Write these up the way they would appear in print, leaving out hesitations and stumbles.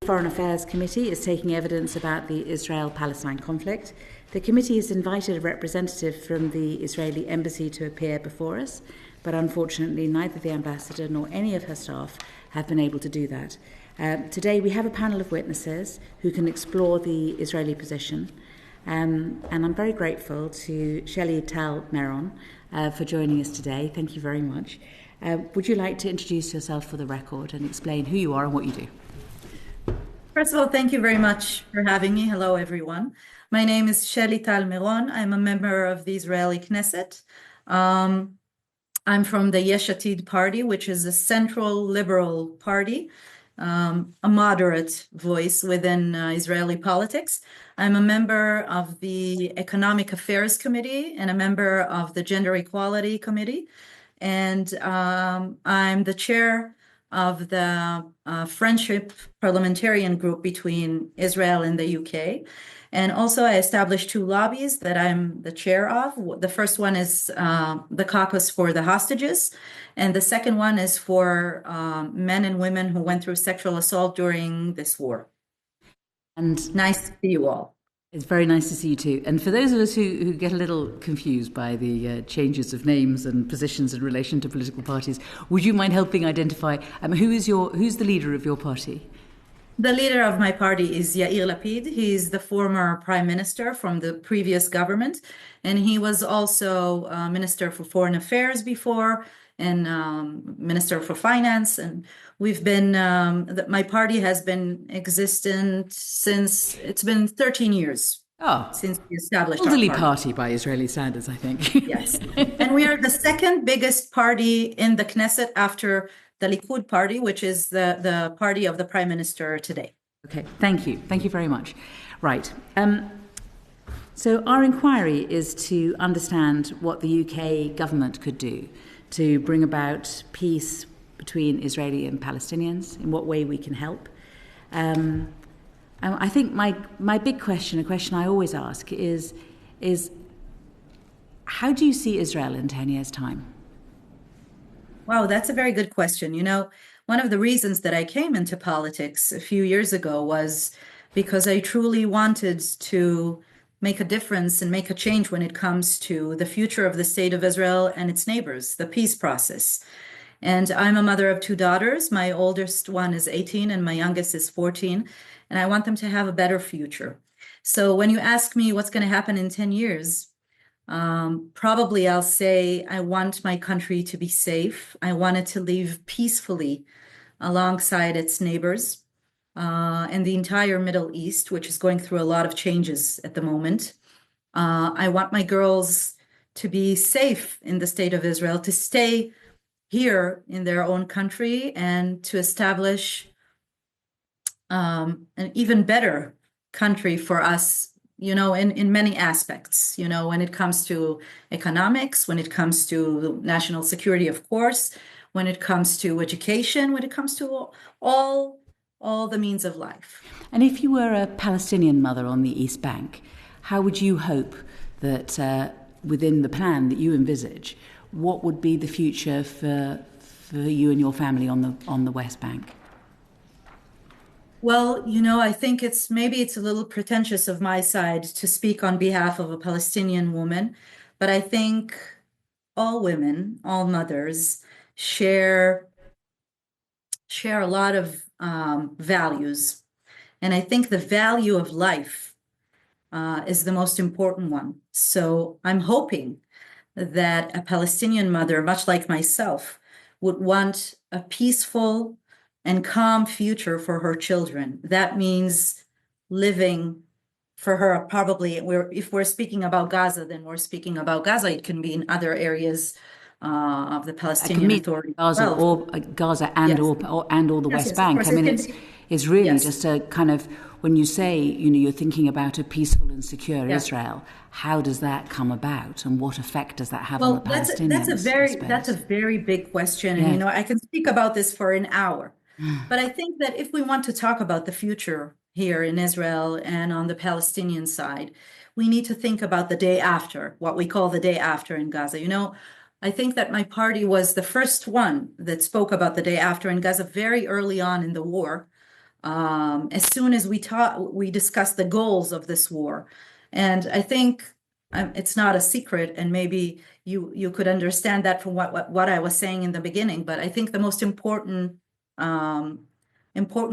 Foreign Affairs Committee is taking evidence about the Israel-Palestine conflict. The committee has invited a representative from the Israeli embassy to appear before us, but unfortunately neither the ambassador nor any of her staff have been able to do that. Today we have a panel of witnesses who can explore the Israeli position, and I'm very grateful to Shelly, Atid, Meron for joining us today. Thank you very much. Would you like to introduce yourself for the record and explain who you are and what you do? First of all, thank you very much for having me. Hello, everyone. My name is Shelly Meron. I'm a member of the Israeli Knesset. I'm from the Yesh Atid party, which is a central liberal party, a moderate voice within Israeli politics. I'm a member of the Economic Affairs Committee and a member of the Gender Equality Committee. And I'm the chair of the Friendship Parliamentarian Group between Israel and the UK. And also I established two lobbies that I'm the chair of. The first one is the caucus for the hostages. And the second one is for men and women who went through sexual assault during this war. And nice to see you all. It's very nice to see you too. And for those of us who get a little confused by the changes of names and positions in relation to political parties, would you mind helping identify who's the leader of your party? The leader of my party is Yair Lapid. He's the former prime minister from the previous government, and he was also minister for foreign affairs before and minister for finance. And we've been, my party has been existent since, it's been 13 years since we established our elderly party by Israeli standards, I think. Yes. And we are the second biggest party in the Knesset after the Likud party, which is the party of the prime minister today. Okay, thank you. Thank you very much. Right. So our inquiry is to understand what the UK government could do to bring about peace between Israeli and Palestinians, in what way we can help. I think my big question, a question I always ask, is how do you see Israel in 10 years' time? Wow, that's a very good question. You know, one of the reasons that I came into politics a few years ago was because I truly wanted to make a difference and make a change when it comes to the future of the state of Israel and its neighbors, the peace process. And I'm a mother of two daughters. My oldest one is 18 and my youngest is 14, and I want them to have a better future. So when you ask me what's going to happen in 10 years, probably I'll say I want my country to be safe. I want it to live peacefully alongside its neighbors and the entire Middle East, which is going through a lot of changes at the moment. I want my girls to be safe in the state of Israel, to stay here in their own country and to establish an even better country for us, you know, in many aspects, you know, when it comes to economics, when it comes to national security, of course, when it comes to education, when it comes to all the means of life. And if you were a Palestinian mother on the East Bank, how would you hope that within the plan that you envisage, what would be the future for you and your family on the West Bank? Well, you know, I think maybe it's a little pretentious of my side to speak on behalf of a Palestinian woman, but I think all women, all mothers share a lot of values. And I think the value of life is the most important one. So I'm hoping that a Palestinian mother, much like myself, would want a peaceful and calm future for her children. That means living for her, probably, if we're speaking about Gaza, then we're speaking about Gaza. It can be in other areas of the Palestinian Authority. Gaza or Gaza and Yes. or the West Bank. I mean, it's really just a kind of, when you say, you know, you're thinking about a peaceful and secure Israel, how does that come about, and what effect does that have on the Palestinians? That's a very big question, and you know, I can speak about this for an hour. But I think that if we want to talk about the future here in Israel and on the Palestinian side, we need to think about the day after, what we call the day after in Gaza. You know, I think that my party was the first one that spoke about the day after in Gaza very early on in the war. as soon as we discussed the goals of this war. And I think it's not a secret, and maybe you could understand that from what I was saying in the beginning. But I think the most important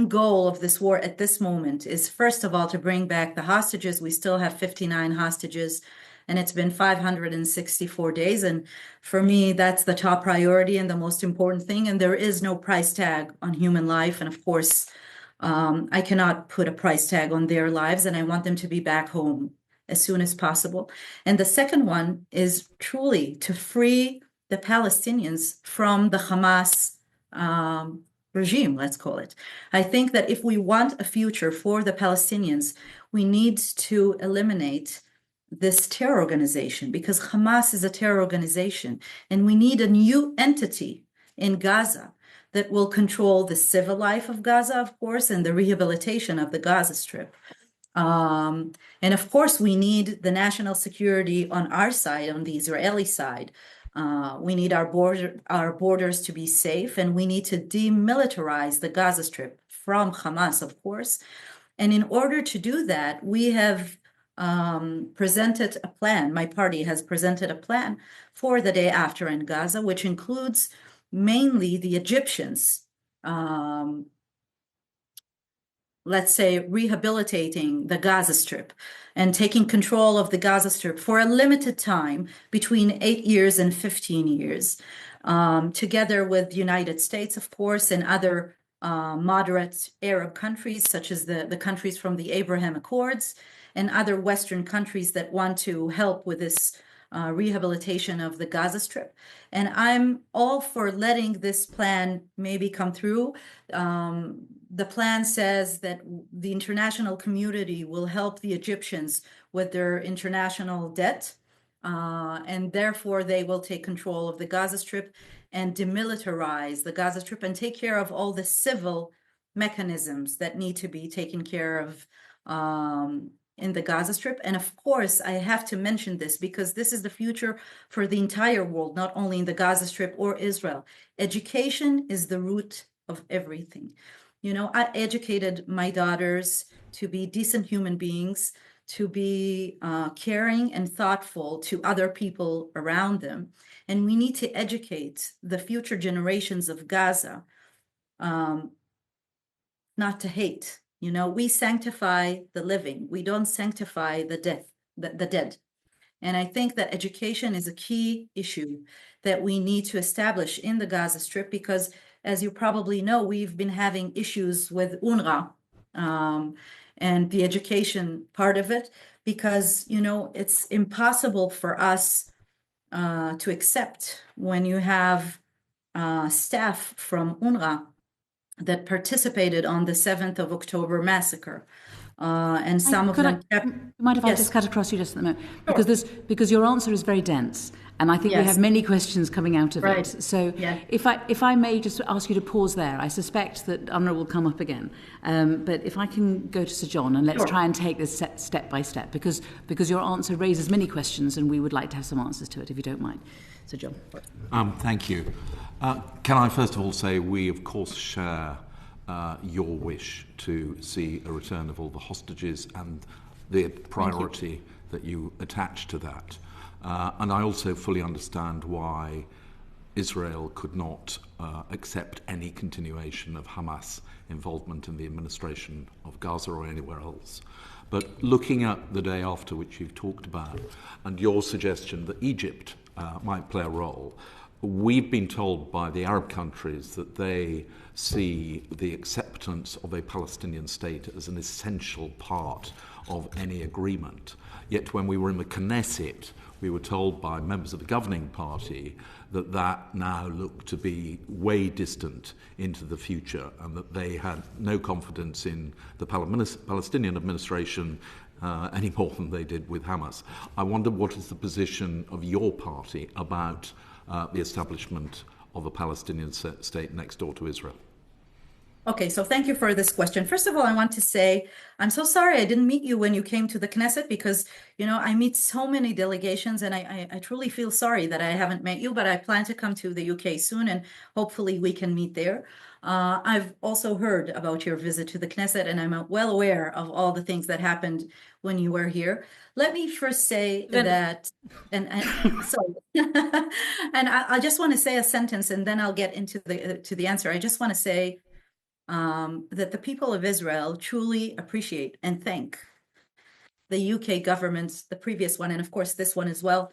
goal of this war at this moment is, first of all, to bring back the hostages. We still have 59 hostages, and it's been 564 days. And for me, that's the top priority and the most important thing. And there is no price tag on human life. And of course, I cannot put a price tag on their lives, and I want them to be back home as soon as possible. And the second one is truly to free the Palestinians from the Hamas regime, let's call it. I think that if we want a future for the Palestinians, we need to eliminate this terror organization, because Hamas is a terror organization, and we need a new entity in Gaza that will control the civil life of Gaza, of course, and the rehabilitation of the Gaza Strip. And of course, we need the national security on our side, on the Israeli side. We need our borders to be safe, and we need to demilitarize the Gaza Strip from Hamas, of course. And in order to do that, we have presented a plan. My party has presented a plan for the day after in Gaza, which includes mainly the Egyptians, let's say, rehabilitating the Gaza Strip and taking control of the Gaza Strip for a limited time, between 8 years and 15 years, together with the United States, of course, and other moderate Arab countries, such as the countries from the Abraham Accords and other Western countries that want to help with this rehabilitation of the Gaza Strip. And I'm all for letting this plan maybe come through. The plan says that the international community will help the Egyptians with their international debt, and therefore they will take control of the Gaza Strip and demilitarize the Gaza Strip and take care of all the civil mechanisms that need to be taken care of in the Gaza Strip. And of course, I have to mention this because this is the future for the entire world, not only in the Gaza Strip or Israel. Education is the root of everything. You know, I educated my daughters to be decent human beings, to be caring and thoughtful to other people around them. And we need to educate the future generations of Gaza not to hate. You know, we sanctify the living. We don't sanctify the dead. And I think that education is a key issue that we need to establish in the Gaza Strip, because, as you probably know, we've been having issues with UNRWA and the education part of it, because, you know, it's impossible for us to accept when you have staff from UNRWA that participated on the 7th of October massacre. And some of them kept... Mind if I just cut across you just a moment? Sure. Because your answer is very dense, and I think we have many questions coming out of it. So if I may just ask you to pause there. I suspect that UNRWA will come up again. But if I can go to Sir John, and let's try and take this step by step, because your answer raises many questions, and we would like to have some answers to it, if you don't mind. Sir John. Thank you. Can I first of all say we, of course, share your wish to see a return of all the hostages and the priority that you attach to that. And I also fully understand why Israel could not accept any continuation of Hamas involvement in the administration of Gaza or anywhere else. But looking at the day after, which you've talked about, and your suggestion that Egypt might play a role, we've been told by the Arab countries that they see the acceptance of a Palestinian state as an essential part of any agreement. Yet when we were in the Knesset, we were told by members of the governing party that that now looked to be way distant into the future, and that they had no confidence in the Palestinian administration any more than they did with Hamas. I wonder, what is the position of your party about the establishment of a Palestinian state next door to Israel? Okay, so thank you for this question. First of all, I want to say I'm so sorry I didn't meet you when you came to the Knesset because, I meet so many delegations and I truly feel sorry that I haven't met you, but I plan to come to the UK soon and hopefully we can meet there. I've also heard about your visit to the Knesset and I'm well aware of all the things that happened when you were here. Let me first say that, and so, and I just want to say a sentence and then I'll get into the answer. I just want to say that the people of Israel truly appreciate and thank the UK government, the previous one, and of course this one as well,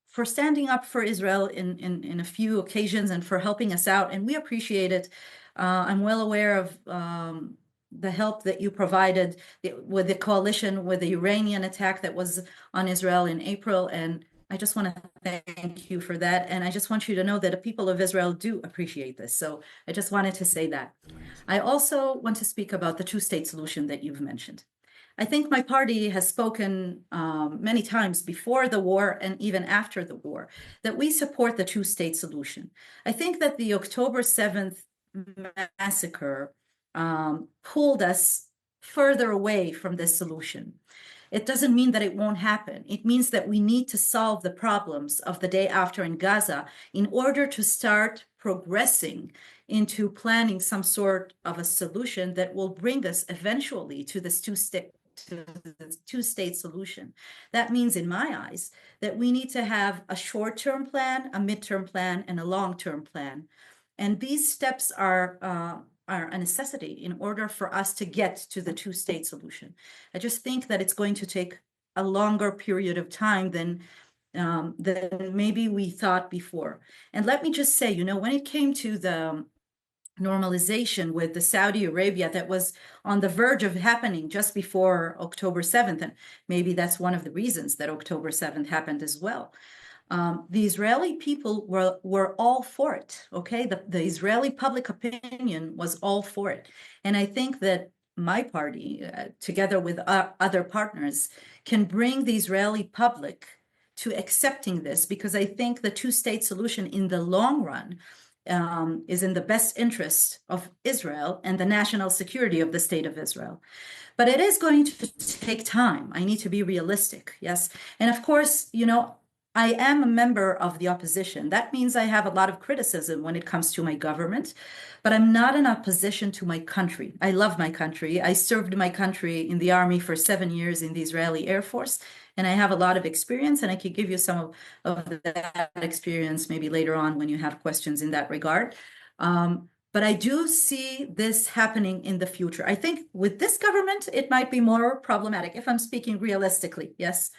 for standing up for Israel in a few occasions and for helping us out. And we appreciate it. I'm well aware of the help that you provided with the coalition, with the Iranian attack that was on Israel in April. And I just want to thank you for that. And I just want you to know that the people of Israel do appreciate this. So I just wanted to say that. I also want to speak about the two-state solution that you've mentioned. I think my party has spoken many times before the war and even after the war that we support the two-state solution. I think that the October 7th massacre pulled us further away from this solution. It doesn't mean that it won't happen. It means that we need to solve the problems of the day after in Gaza in order to start progressing into planning some sort of a solution that will bring us eventually to this two-state solution. That means, in my eyes, that we need to have a short-term plan, a mid-term plan, and a long-term plan. And these steps are a necessity in order for us to get to the two-state solution. I just think that it's going to take a longer period of time than maybe we thought before. And let me just say, when it came to the normalization with the Saudi Arabia that was on the verge of happening just before October 7th, and maybe that's one of the reasons that October 7th happened as well. The Israeli people were all for it, okay? The Israeli public opinion was all for it. And I think that my party, together with other partners, can bring the Israeli public to accepting this because I think the two-state solution in the long run is in the best interest of Israel and the national security of the state of Israel. But it is going to take time. I need to be realistic, yes? And of course, I am a member of the opposition. That means I have a lot of criticism when it comes to my government, but I'm not in opposition to my country. I love my country. I served my country in the army for 7 years in the Israeli Air Force, and I have a lot of experience, and I could give you some of that experience maybe later on when you have questions in that regard. But I do see this happening in the future. I think with this government, it might be more problematic if I'm speaking realistically, yes.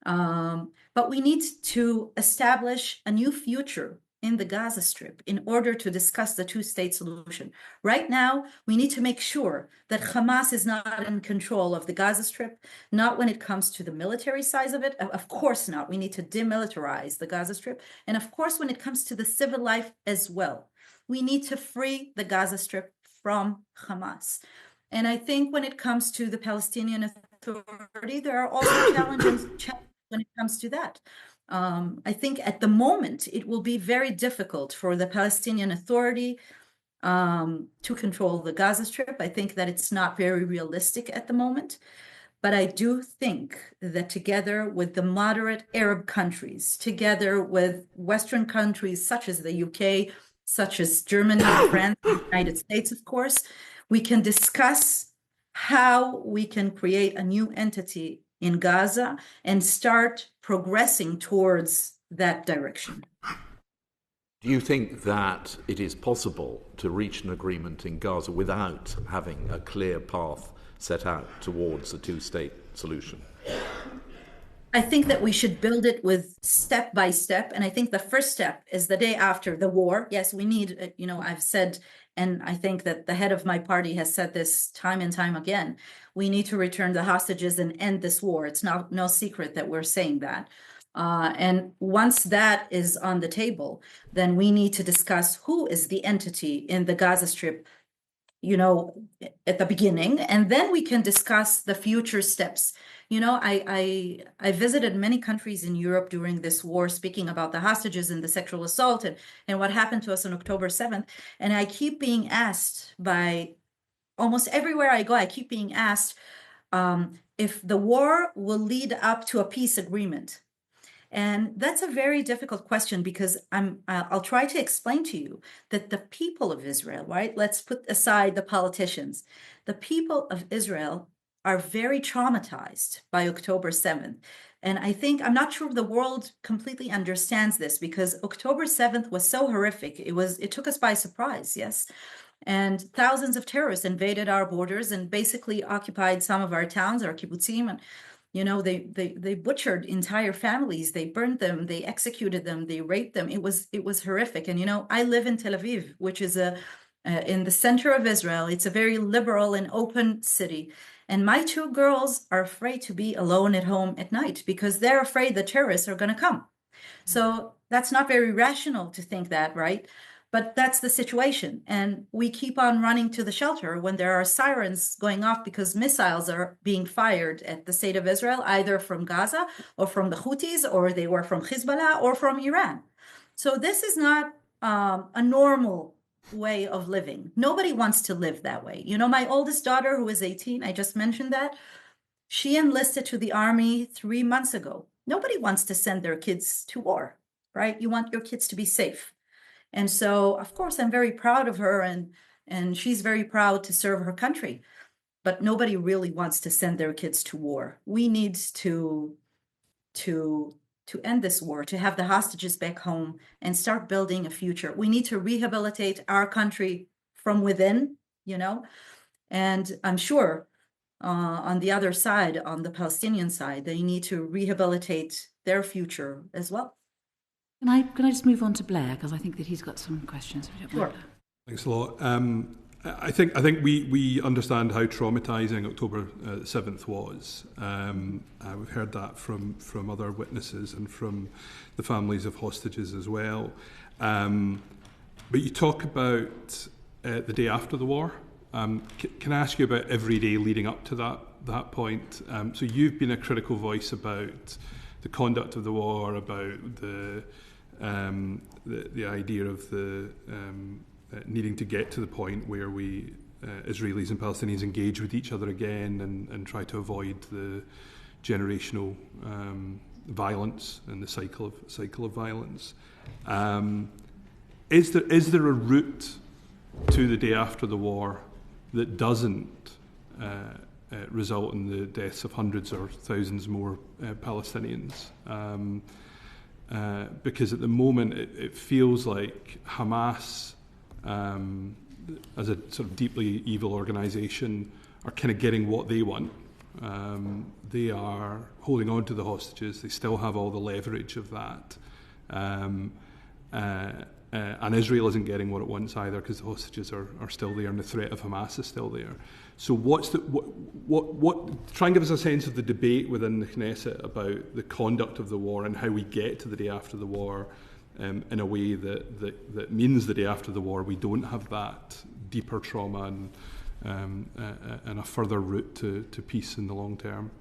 But we need to establish a new future in the Gaza Strip in order to discuss the two-state solution. Right now, we need to make sure that Hamas is not in control of the Gaza Strip, not when it comes to the military side of it. Of course not. We need to demilitarize the Gaza Strip. And of course, when it comes to the civil life as well, we need to free the Gaza Strip from Hamas. And I think when it comes to the Palestinian Authority, there are also challenges when it comes to that. I think at the moment, it will be very difficult for the Palestinian Authority to control the Gaza Strip. I think that it's not very realistic at the moment. But I do think that together with the moderate Arab countries, together with Western countries such as the UK, such as Germany, France, the United States, of course, we can discuss how we can create a new entity in Gaza and start progressing towards that direction. Do you think that it is possible to reach an agreement in Gaza without having a clear path set out towards a two-state solution? I think that we should build it with step by step. And I think the first step is the day after the war. Yes, we need, I've said, and I think that the head of my party has said this time and time again, we need to return the hostages and end this war. It's no secret that we're saying that. And once that is on the table, then we need to discuss who is the entity in the Gaza Strip at the beginning, and then we can discuss the future steps. I visited many countries in Europe during this war, speaking about the hostages and the sexual assault and what happened to us on October 7th. And I keep being asked by almost everywhere I go, I keep being asked if the war will lead up to a peace agreement. And that's a very difficult question because I'll try to explain to you that the people of Israel, right? Let's put aside the politicians. The people of Israel are very traumatized by October 7th. And I'm not sure if the world completely understands this because October 7th was so horrific. It took us by surprise, yes. And thousands of terrorists invaded our borders and basically occupied some of our towns, our kibbutzim, and they butchered entire families. They burned them. They executed them. They raped them. It was horrific. And I live in Tel Aviv, which is in the center of Israel. It's a very liberal and open city. And my two girls are afraid to be alone at home at night because they're afraid the terrorists are going to come. So that's not very rational to think that, right? But that's the situation. And we keep on running to the shelter when there are sirens going off because missiles are being fired at the state of Israel, either from Gaza or from the Houthis, or they were from Hezbollah or from Iran. So this is not a normal way of living. Nobody wants to live that way. My oldest daughter, who is 18, I just mentioned that, she enlisted to the army 3 months ago. Nobody wants to send their kids to war, right? You want your kids to be safe. And so, of course, I'm very proud of her, and she's very proud to serve her country. But nobody really wants to send their kids to war. We need to end this war, to have the hostages back home and start building a future. We need to rehabilitate our country from within, and I'm sure on the other side, on the Palestinian side, they need to rehabilitate their future as well. Can I just move on to Blair, because I think that he's got some questions. If you don't mind. Thanks a lot. I think we understand how traumatizing October 7th was. We've heard that from other witnesses and from the families of hostages as well. But you talk about the day after the war. Can I ask you about every day leading up to that point? So you've been a critical voice about the conduct of the war, about the idea of the needing to get to the point where we Israelis and Palestinians engage with each other again and try to avoid the generational violence and the cycle of violence. Is there a route to the day after the war that doesn't result in the deaths of hundreds or thousands more Palestinians? Because at the moment it feels like Hamas, as a sort of deeply evil organisation, are kind of getting what they want. They are holding on to the hostages. They still have all the leverage of that. And Israel isn't getting what it wants either because the hostages are still there and the threat of Hamas is still there. So try and give us a sense of the debate within the Knesset about the conduct of the war and how we get to the day after the war in a way that means the day after the war we don't have that deeper trauma and a further route to peace in the long term.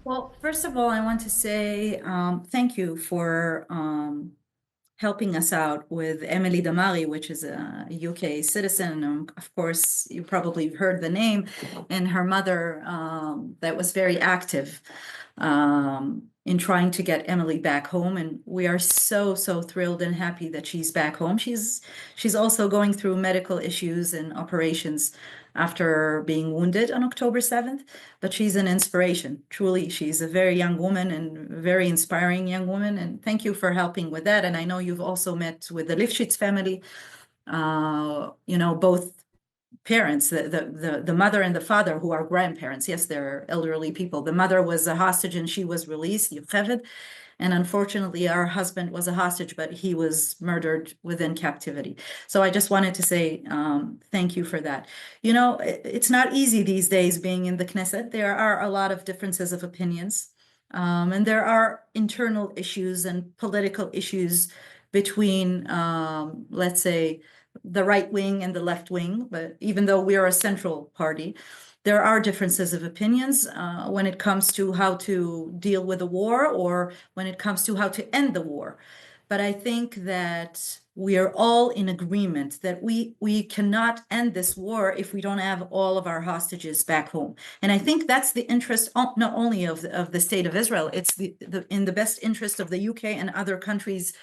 Well, first of all, I want to say thank you for helping us out with Emily Damari, which is a UK citizen. Of course, you probably heard the name, and her mother that was very active in trying to get Emily back home. And we are so thrilled and happy that she's back home. She's also going through medical issues and operations after being wounded on October 7th, but she's an inspiration. Truly, she's a very young woman and very inspiring young woman. And thank you for helping with that. And I know you've also met with the Lifshitz family, both parents, the mother and the father, who are grandparents. Yes, they're elderly people. The mother was a hostage and she was released, Yocheved. And unfortunately, our husband was a hostage, but he was murdered within captivity. So I just wanted to say thank you for that. It's not easy these days being in the Knesset. There are a lot of differences of opinions. And there are internal issues and political issues between, let's say, the right wing and the left wing, but even though we are a central party, there are differences of opinions when it comes to how to deal with the war or when it comes to how to end the war. But I think that we are all in agreement that we cannot end this war if we don't have all of our hostages back home. And I think that's the interest not only of the state of Israel, it's in the best interest of the UK and other countries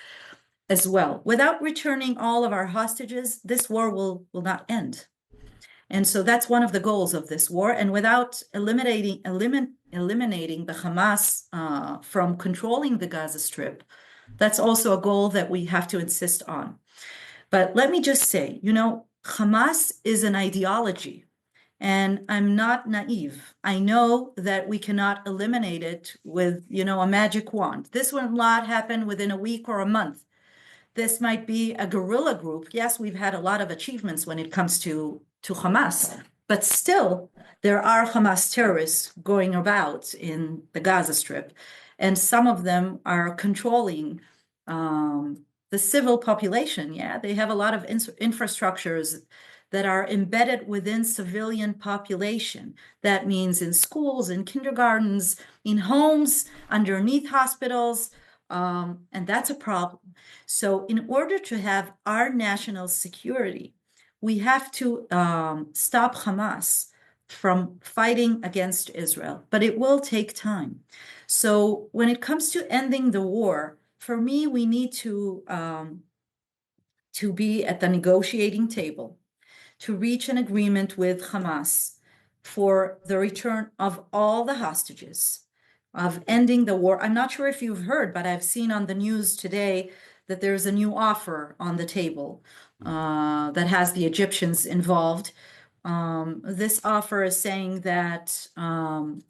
as well. Without returning all of our hostages, this war will not end. And so that's one of the goals of this war. And without eliminating the Hamas from controlling the Gaza Strip, that's also a goal that we have to insist on. But let me just say, Hamas is an ideology, and I'm not naive. I know that we cannot eliminate it with, a magic wand. This will not happen within a week or a month. This might be a guerrilla group. Yes, we've had a lot of achievements when it comes to Hamas, but still there are Hamas terrorists going about in the Gaza Strip, and some of them are controlling the civil population. Yeah, they have a lot of infrastructures that are embedded within civilian population. That means in schools, in kindergartens, in homes, underneath hospitals, and that's a problem. So in order to have our national security, we have to stop Hamas from fighting against Israel, but it will take time. So when it comes to ending the war, for me, we need to be at the negotiating table, to reach an agreement with Hamas for the return of all the hostages, of ending the war. I'm not sure if you've heard, but I've seen on the news today that there's a new offer on the table that has the Egyptians involved. This offer is saying that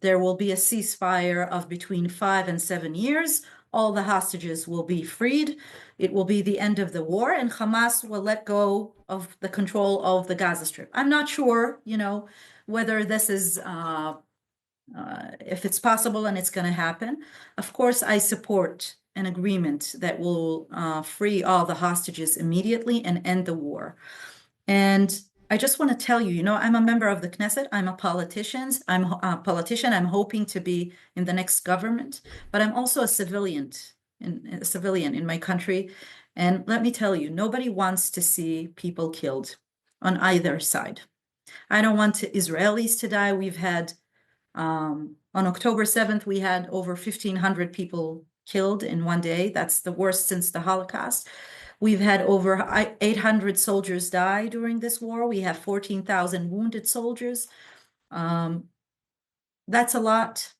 there will be a ceasefire of between 5 and 7 years. All the hostages will be freed. It will be the end of the war, and Hamas will let go of the control of the Gaza Strip. I'm not sure, whether this is, if it's possible and it's going to happen. Of course, I support an agreement that will free all the hostages immediately and end the war. And I just want to tell you, I'm a member of the Knesset. I'm a politician. I'm hoping to be in the next government, but I'm also a civilian in my country. And let me tell you, nobody wants to see people killed on either side. I don't want Israelis to die. We've had, on October 7th, we had over 1,500 people killed in one day. That's the worst since the Holocaust. We've had over 800 soldiers die during this war. We have 14,000 wounded soldiers. That's a lot.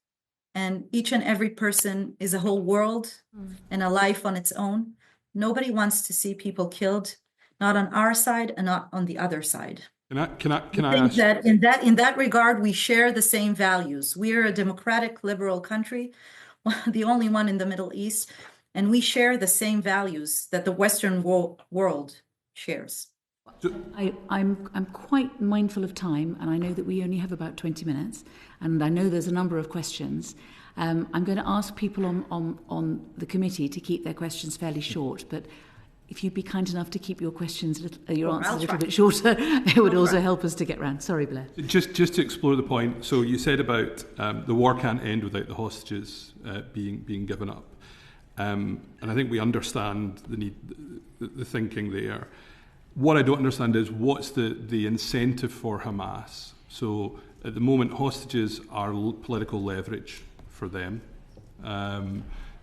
And each and every person is a whole world and a life on its own. Nobody wants to see people killed, not on our side and not on the other side. Can I think ask? that in that regard, we share the same values. We are a democratic, liberal country, the only one in the Middle East. And we share the same values that the Western world shares. I'm quite mindful of time, and I know that we only have about 20 minutes, and I know there's a number of questions. I'm going to ask people on the committee to keep their questions fairly short, but if you'd be kind enough to keep your questions, your answers a little bit shorter, it would also help us to get round. Sorry, Blair. Just to explore the point, so you said about the war can't end without the hostages being given up. And I think we understand the thinking there. What I don't understand is what's the incentive for Hamas. So at the moment, hostages are political leverage for them.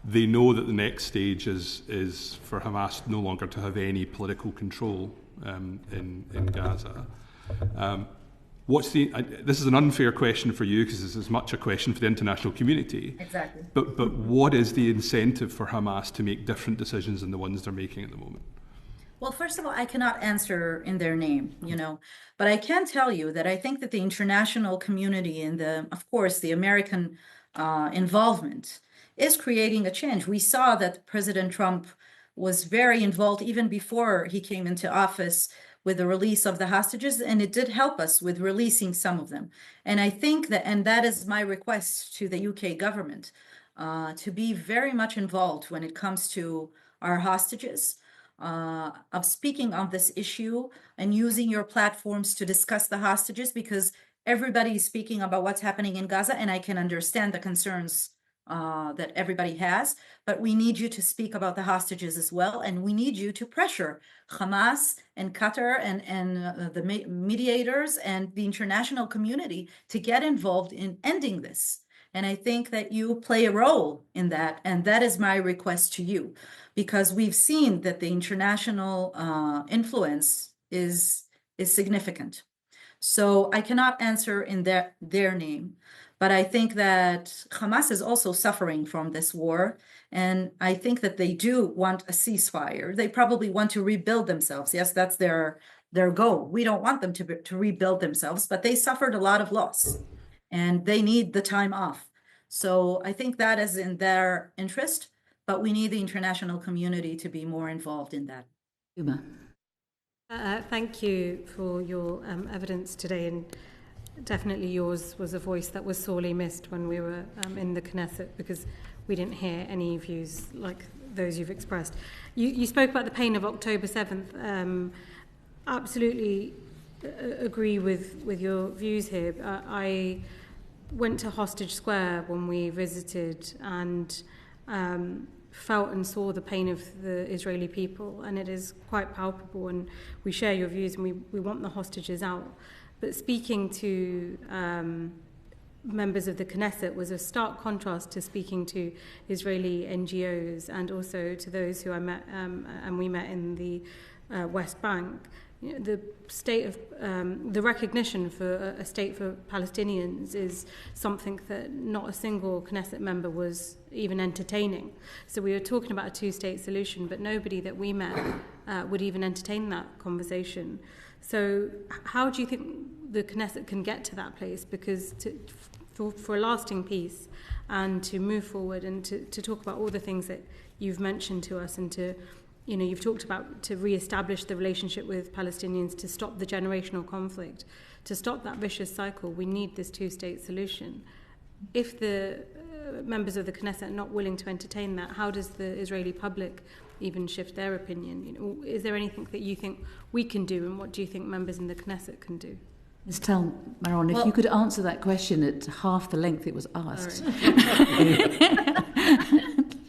They know that the next stage is for Hamas no longer to have any political control in Gaza. This is an unfair question for you because this is as much a question for the international community. Exactly. But what is the incentive for Hamas to make different decisions than the ones they're making at the moment? Well, first of all, I cannot answer in their name, but I can tell you that I think that the international community and of course, the American involvement is creating a change. We saw that President Trump was very involved even before he came into office with the release of the hostages, and it did help us with releasing some of them. And I think that is my request to the UK government, to be very much involved when it comes to our hostages. of speaking on this issue and using your platforms to discuss the hostages, because everybody is speaking about what's happening in Gaza, and I can understand the concerns that everybody has, but we need you to speak about the hostages as well, and we need you to pressure Hamas and Qatar and the mediators and the international community to get involved in ending this. And I think that you play a role in that, and that is my request to you, because we've seen that the international influence is significant. So I cannot answer in their name, but I think that Hamas is also suffering from this war, and I think that they do want a ceasefire. They probably want to rebuild themselves. Yes, that's their goal. We don't want them to rebuild themselves, but they suffered a lot of loss, and they need the time off. So I think that is in their interest, but we need the international community to be more involved in that. Uma. Thank you for your evidence today, and definitely yours was a voice that was sorely missed when we were in the Knesset, because we didn't hear any views like those you've expressed. You spoke about the pain of October 7th. Absolutely agree with your views here. I went to Hostage Square when we visited and felt and saw the pain of the Israeli people, and it is quite palpable, and we share your views, and we want the hostages out. But speaking to members of the Knesset was a stark contrast to speaking to Israeli NGOs and also to those who I met and we met in the West Bank. You know, the state of the recognition for a state for Palestinians is something that not a single Knesset member was even entertaining. So we were talking about a two-state solution, but nobody that we met would even entertain that conversation. So how do you think the Knesset can get to that place? Because for a lasting peace and to move forward and to talk about all the things that you've mentioned to us, and to, you know, you've talked about to re-establish the relationship with Palestinians, to stop the generational conflict, to stop that vicious cycle, we need this two-state solution. If the members of the Knesset are not willing to entertain that, how does the Israeli public even shift their opinion? You know, is there anything that you think we can do, and what do you think members in the Knesset can do? Let's tell Meron, if you could answer that question at half the length it was asked.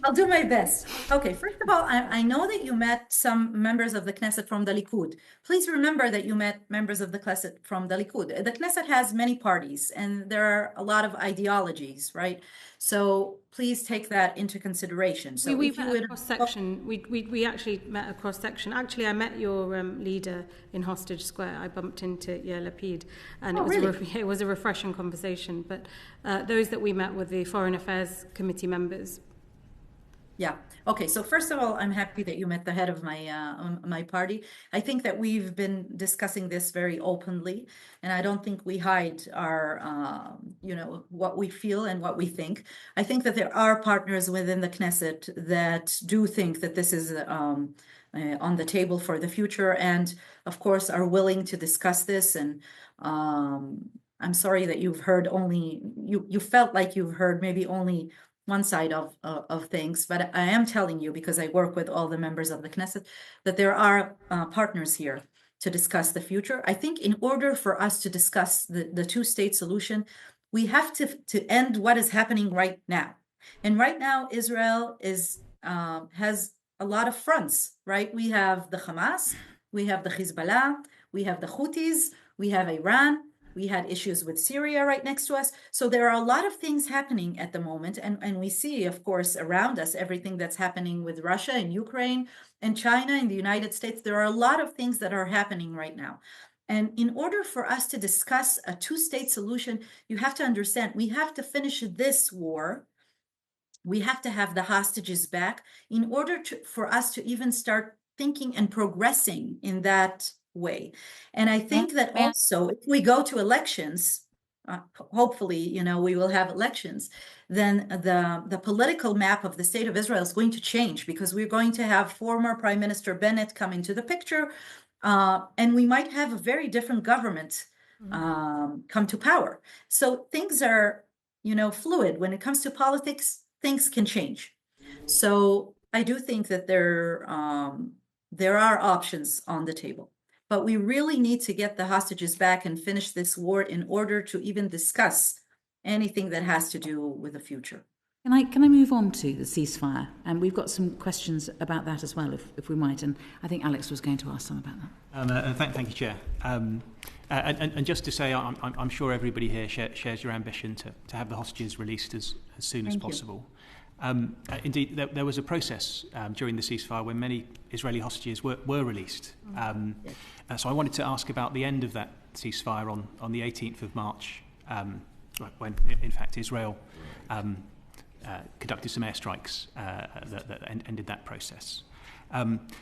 I'll do my best. Okay, first of all, I know that you met some members of the Knesset from the Likud. Please remember that you met members of the Knesset from the Likud. The Knesset has many parties, and there are a lot of ideologies, right? So please take that into consideration. So we met a cross-section. We actually met a cross-section. Actually, I met your leader in Hostage Square. I bumped into Yair Lapid, and it was a refreshing conversation. But those that we met were the Foreign Affairs Committee members. Yeah. Okay. So first of all, I'm happy that you met the head of my party. I think that we've been discussing this very openly, and I don't think we hide our, what we feel and what we think. I think that there are partners within the Knesset that do think that this is on the table for the future, and of course are willing to discuss this. And I'm sorry that you've heard you felt like you've heard maybe only one side of things, but I am telling you, because I work with all the members of the Knesset, that there are partners here to discuss the future. I think in order for us to discuss the two-state solution, we have to end what is happening right now. And right now, Israel has a lot of fronts, right? We have the Hamas, we have the Hezbollah, we have the Houthis, we have Iran. We had issues with Syria right next to us. So there are a lot of things happening at the moment. And we see, of course, around us, everything that's happening with Russia and Ukraine and China and the United States. There are a lot of things that are happening right now. And in order for us to discuss a two-state solution, you have to understand, we have to finish this war. We have to have the hostages back in order for us to even start thinking and progressing in that way. And I think that also, if we go to elections, hopefully, we will have elections, then the political map of the state of Israel is going to change, because we're going to have former Prime Minister Bennett come into the picture, and we might have a very different government come to power. So things are, fluid. When it comes to politics, things can change. So I do think that there there are options on the table. But we really need to get the hostages back and finish this war in order to even discuss anything that has to do with the future. Can I move on to the ceasefire? And we've got some questions about that as well, if we might. And I think Alex was going to ask some about that. Thank you, Chair. And just to say, I'm sure everybody here shares your ambition to have the hostages released as soon as possible. Indeed, there was a process during the ceasefire when many Israeli hostages were released. So I wanted to ask about the end of that ceasefire on the 18th of March, when, in fact, Israel conducted some airstrikes that ended that process.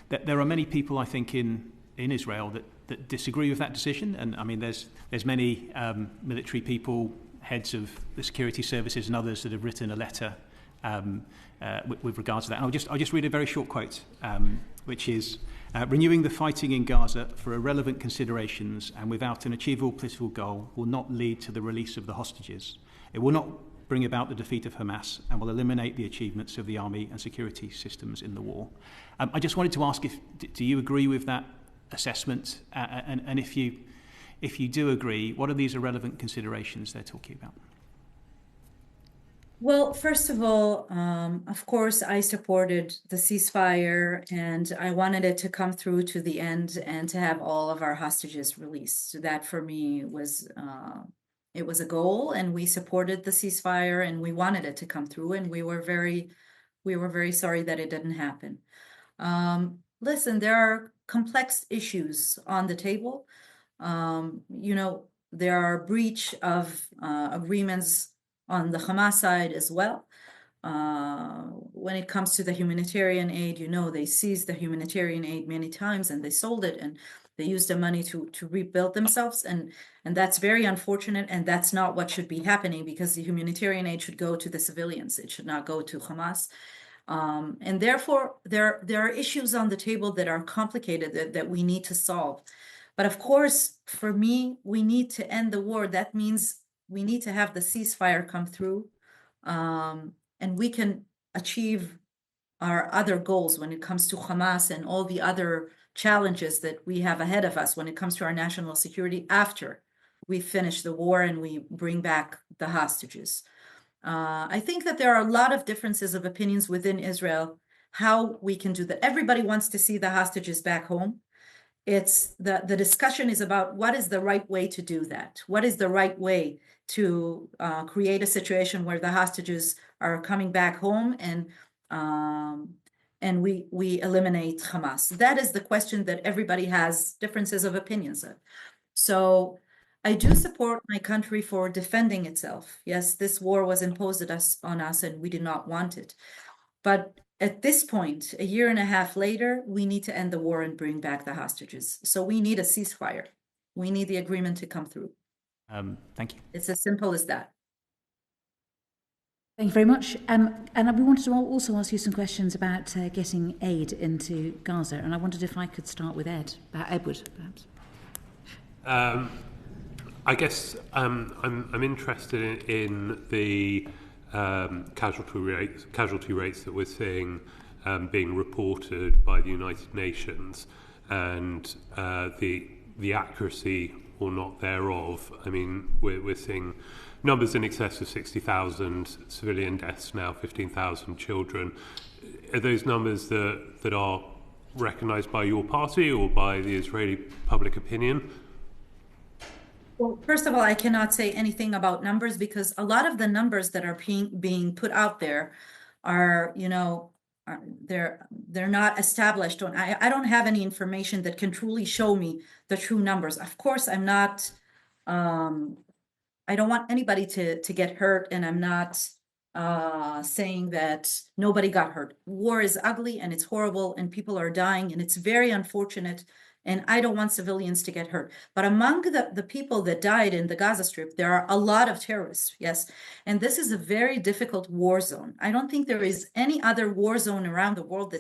There are many people, I think, in Israel that disagree with that decision, and I mean, there's many military people, heads of the security services, and others that have written a letter with regards to that. And I'll just read a very short quote, which is, renewing the fighting in Gaza for irrelevant considerations and without an achievable political goal will not lead to the release of the hostages. It will not bring about the defeat of Hamas and will eliminate the achievements of the army and security systems in the war. I just wanted to ask, do you agree with that assessment? And if you do agree, what are these irrelevant considerations they're talking about? Well, first of all, of course, I supported the ceasefire and I wanted it to come through to the end and to have all of our hostages released. So that for me was, it was a goal, and we supported the ceasefire and we wanted it to come through, and we were very sorry that it didn't happen. Listen, there are complex issues on the table. There are breach of agreements on the Hamas side as well. When it comes to the humanitarian aid, they seized the humanitarian aid many times and they sold it and they used the money to rebuild themselves. And that's very unfortunate, and that's not what should be happening, because the humanitarian aid should go to the civilians. It should not go to Hamas. And therefore, there are issues on the table that are complicated that we need to solve. But of course, for me, we need to end the war. That means we need to have the ceasefire come through, and we can achieve our other goals when it comes to Hamas and all the other challenges that we have ahead of us when it comes to our national security after we finish the war and we bring back the hostages. I think that there are a lot of differences of opinions within Israel how we can do that. Everybody wants to see the hostages back home. It's the discussion is about what is the right way to do that. What is the right way to create a situation where the hostages are coming back home and we eliminate Hamas? That is the question that everybody has differences of opinions of. So I do support my country for defending itself. Yes, this war was imposed on us and we did not want it. But at this point, a year and a half later, we need to end the war and bring back the hostages. So we need a ceasefire. We need the agreement to come through. Thank you. It's as simple as that. Thank you very much. And we wanted to also ask you some questions about getting aid into Gaza. And I wondered if I could start with Edward, perhaps. I guess I'm interested in the casualty rates that we're seeing being reported by the United Nations, and the accuracy or not thereof. I mean, we're seeing numbers in excess of 60,000 civilian deaths now, 15,000 children. Are those numbers that are recognised by your party or by the Israeli public opinion? Well, first of all, I cannot say anything about numbers because a lot of the numbers that are being put out there are, they're not established. I don't have any information that can truly show me the true numbers. Of course, I'm not. I don't want anybody to get hurt, and I'm not saying that nobody got hurt. War is ugly and it's horrible, and people are dying, and it's very unfortunate. And I don't want civilians to get hurt. But among the people that died in the Gaza Strip, there are a lot of terrorists, yes. And this is a very difficult war zone. I don't think there is any other war zone around the world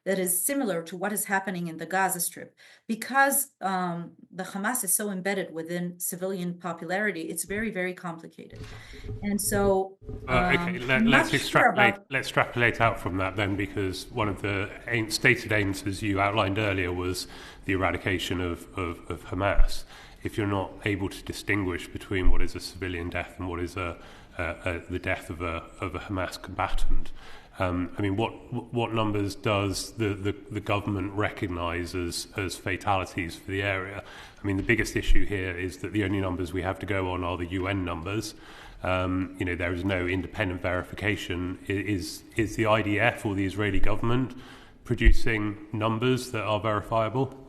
that is similar to what is happening in the Gaza Strip. Because the Hamas is so embedded within civilian popularity, it's very, very complicated. And so okay, let's extrapolate out from that then, because one of the stated aims, as you outlined earlier, was the eradication of Hamas. If you're not able to distinguish between what is a civilian death and what is the death of a Hamas combatant, I mean, what numbers does the government recognise as fatalities for the area? I mean, the biggest issue here is that the only numbers we have to go on are the UN numbers. There is no independent verification. Is the IDF or the Israeli government producing numbers that are verifiable?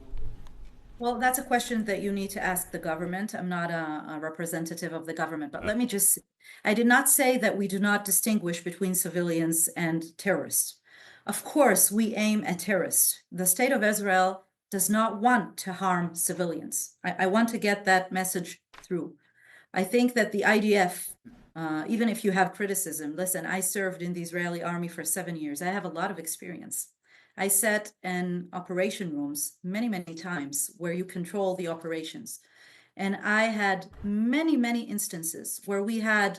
Well, that's a question that you need to ask the government. I'm not a representative of the government, but let me just, I did not say that we do not distinguish between civilians and terrorists. Of course, we aim at terrorists. The state of Israel does not want to harm civilians. I want to get that message through. I think that the IDF, even if you have criticism, listen, I served in the Israeli army for 7 years. I have a lot of experience. I sat in operation rooms many, many times where you control the operations. And I had many, many instances where we had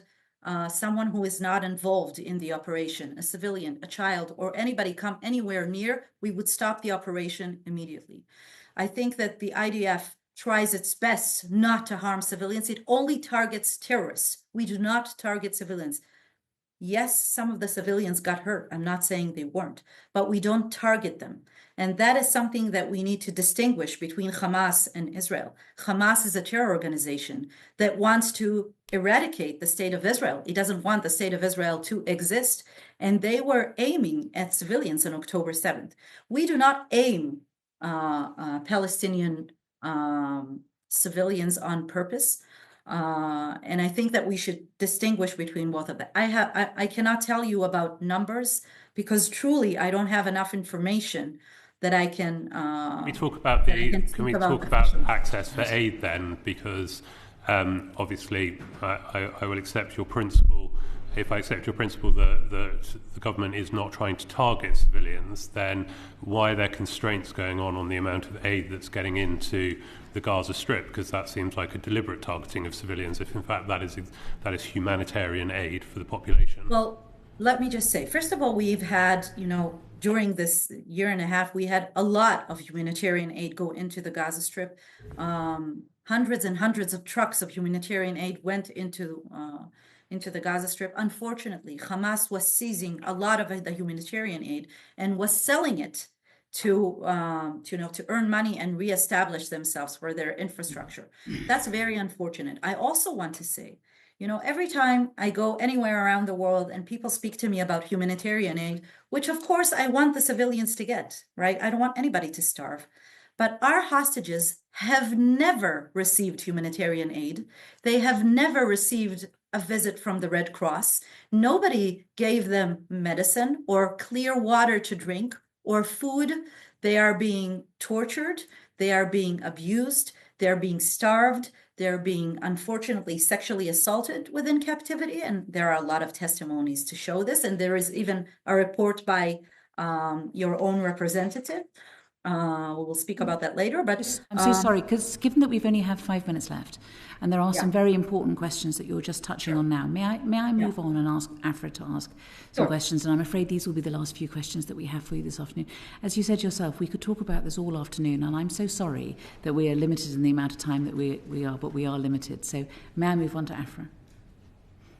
someone who is not involved in the operation, a civilian, a child, or anybody come anywhere near, we would stop the operation immediately. I think that the IDF tries its best not to harm civilians. It only targets terrorists. We do not target civilians. Yes, some of the civilians got hurt. I'm not saying they weren't, but we don't target them. And that is something that we need to distinguish between Hamas and Israel. Hamas is a terror organization that wants to eradicate the state of Israel. It doesn't want the state of Israel to exist. And they were aiming at civilians on October 7th. We do not aim Palestinian civilians on purpose. And I think that we should distinguish between both of them. I cannot tell you about numbers because truly I don't have enough information that I can. Can we talk about access for aid then? Because obviously I will accept your principle. If I accept your principle that the government is not trying to target civilians, then why are there constraints going on the amount of aid that's getting into the Gaza Strip? Because that seems like a deliberate targeting of civilians, if in fact that is humanitarian aid for the population. Well, let me just say, first of all, we've had, during this year and a half, we had a lot of humanitarian aid go into the Gaza Strip. Hundreds and hundreds of trucks of humanitarian aid went into the Gaza Strip. Unfortunately, Hamas was seizing a lot of the humanitarian aid and was selling it to earn money and reestablish themselves for their infrastructure. That's very unfortunate. I also want to say, every time I go anywhere around the world and people speak to me about humanitarian aid, which of course I want the civilians to get, right? I don't want anybody to starve. But our hostages have never received humanitarian aid. They have never received a visit from the Red Cross. Nobody gave them medicine or clear water to drink or food. They are being tortured. They are being abused. They're being starved. They're being, unfortunately, sexually assaulted within captivity. And there are a lot of testimonies to show this. And there is even a report by your own representative. We'll speak about that later, but I'm so sorry, because given that we've only have 5 minutes left, and there are some very important questions that you're just touching on now, may I move on and ask Afra to ask some questions? And I'm afraid these will be the last few questions that we have for you this afternoon. As you said yourself, we could talk about this all afternoon, and I'm so sorry that we are limited in the amount of time that we are, but we are limited. So may I move on to Afra?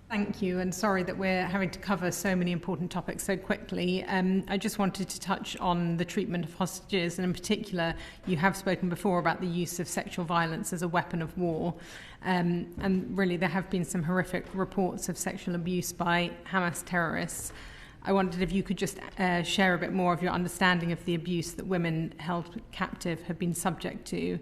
Thank you, and sorry that we're having to cover so many important topics so quickly. I just wanted to touch on the treatment of hostages, and in particular, you have spoken before about the use of sexual violence as a weapon of war. And really, there have been some horrific reports of sexual abuse by Hamas terrorists. I wondered if you could just share a bit more of your understanding of the abuse that women held captive have been subject to.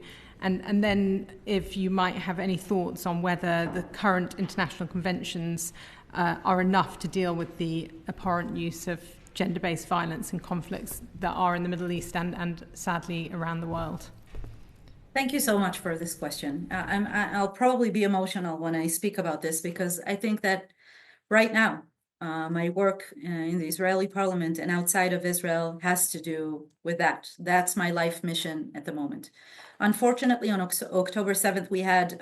And then if you might have any thoughts on whether the current international conventions are enough to deal with the abhorrent use of gender-based violence and conflicts that are in the Middle East and sadly around the world. Thank you so much for this question. I'll probably be emotional when I speak about this because I think that right now my work in the Israeli parliament and outside of Israel has to do with that. That's my life mission at the moment. Unfortunately, on October 7th, we had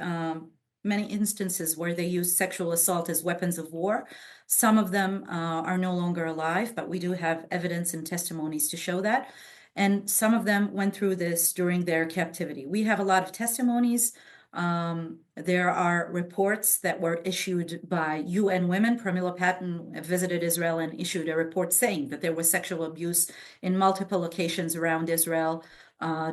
many instances where they used sexual assault as weapons of war. Some of them are no longer alive, but we do have evidence and testimonies to show that. And some of them went through this during their captivity. We have a lot of testimonies. There are reports that were issued by UN Women. Pramila Patton visited Israel and issued a report saying that there was sexual abuse in multiple locations around Israel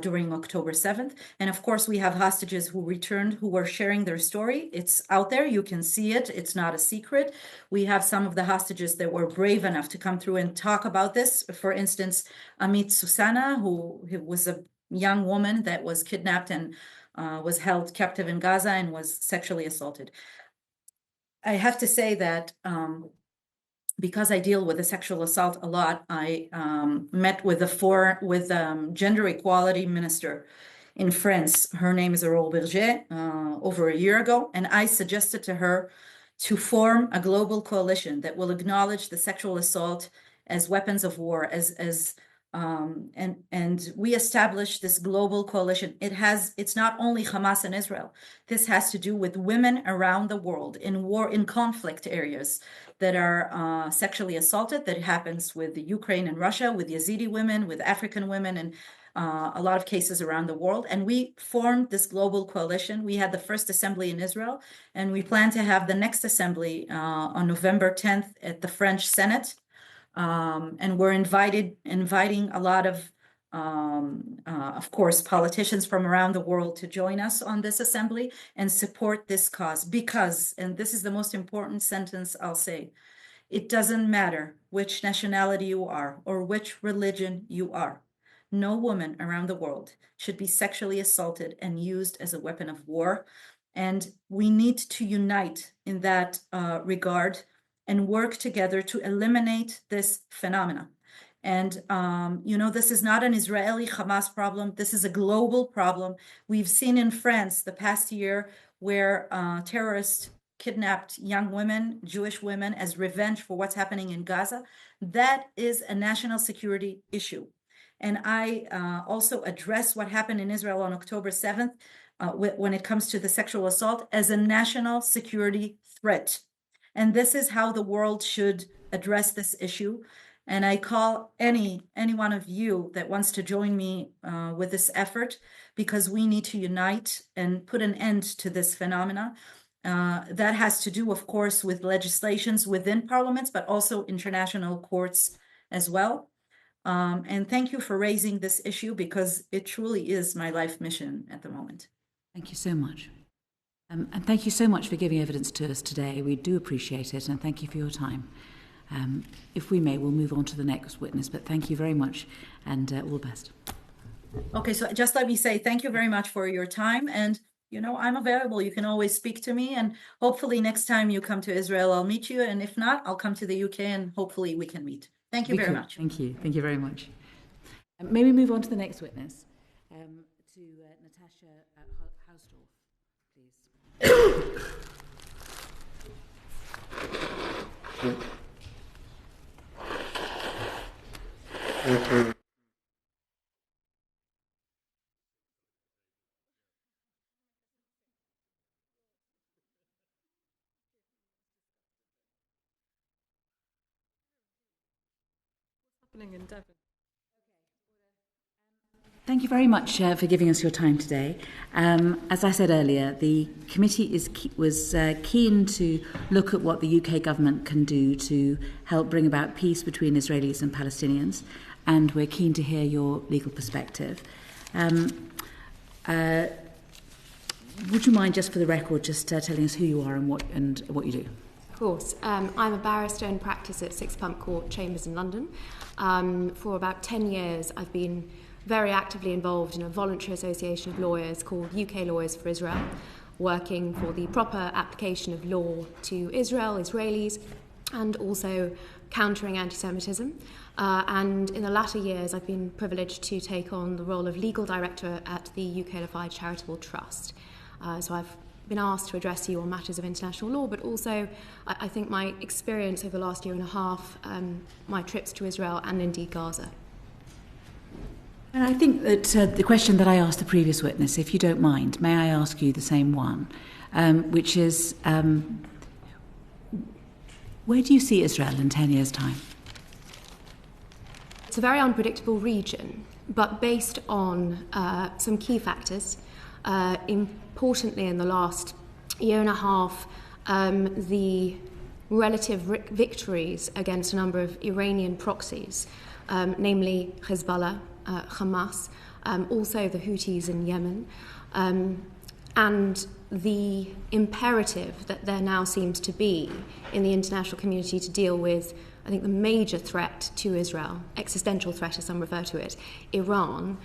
during October 7th. And of course, we have hostages who returned who were sharing their story. It's out there. You can see it. It's not a secret. We have some of the hostages that were brave enough to come through and talk about this. For instance, Amit Susana, who was a young woman that was kidnapped and was held captive in Gaza and was sexually assaulted. I have to say that because I deal with the sexual assault a lot, I met with gender equality minister in France. Her name is Aurore Berger, over a year ago, and I suggested to her to form a global coalition that will acknowledge the sexual assault as weapons of war, and we established this global coalition. It's not only Hamas and Israel. This has to do with women around the world in conflict areas that are sexually assaulted. That happens with the Ukraine and Russia, with Yazidi women, with African women, and a lot of cases around the world. And we formed this global coalition. We had the first assembly in Israel, and we plan to have the next assembly on November 10th at the French Senate. And we're inviting a lot of course, politicians from around the world to join us on this assembly and support this cause because, and this is the most important sentence I'll say, it doesn't matter which nationality you are or which religion you are. No woman around the world should be sexually assaulted and used as a weapon of war. And we need to unite in that regard and work together to eliminate this phenomena. And, this is not an Israeli Hamas problem. This is a global problem. We've seen in France the past year where terrorists kidnapped young women, Jewish women, as revenge for what's happening in Gaza. That is a national security issue. And I also address what happened in Israel on October 7th when it comes to the sexual assault as a national security threat. And this is how the world should address this issue. And I call any one of you that wants to join me with this effort, because we need to unite and put an end to this phenomena. That has to do, of course, with legislations within parliaments, but also international courts as well. And thank you for raising this issue, because it truly is my life mission at the moment. Thank you so much. And thank you so much for giving evidence to us today. We do appreciate it, and thank you for your time. If we may, we'll move on to the next witness, but thank you very much, and all the best. Okay, so just let me say thank you very much for your time, and I'm available. You can always speak to me, and hopefully next time you come to Israel, I'll meet you, and if not, I'll come to the UK, and hopefully we can meet. Thank you very much. Thank you. Thank you very much. May we move on to the next witness, to Natasha Hausdorff, please. In Devon. Thank you very much for giving us your time today. As I said earlier, the committee was keen to look at what the UK government can do to help bring about peace between Israelis and Palestinians, and we're keen to hear your legal perspective. Would you mind, just for the record, just telling us who you are and what you do? Of course. I'm a barrister in practice at Six Pump Court Chambers in London. For about 10 years, I've been very actively involved in a voluntary association of lawyers called UK Lawyers for Israel, working for the proper application of law to Israel, Israelis, and also countering anti-Semitism. And in the latter years, I've been privileged to take on the role of legal director at the UK Unified Charitable Trust. So I've been asked to address you on matters of international law, but also I think my experience over the last year and a half, my trips to Israel and indeed Gaza. And I think that the question that I asked the previous witness, if you don't mind, may I ask you the same one, which is, where do you see Israel in 10 years' time? It's a very unpredictable region, but based on some key factors. Importantly, in the last year and a half, the relative victories against a number of Iranian proxies, namely Hezbollah, Hamas, also the Houthis in Yemen, and the imperative that there now seems to be in the international community to deal with, I think, the major threat to Israel, existential threat as some refer to it, Iran.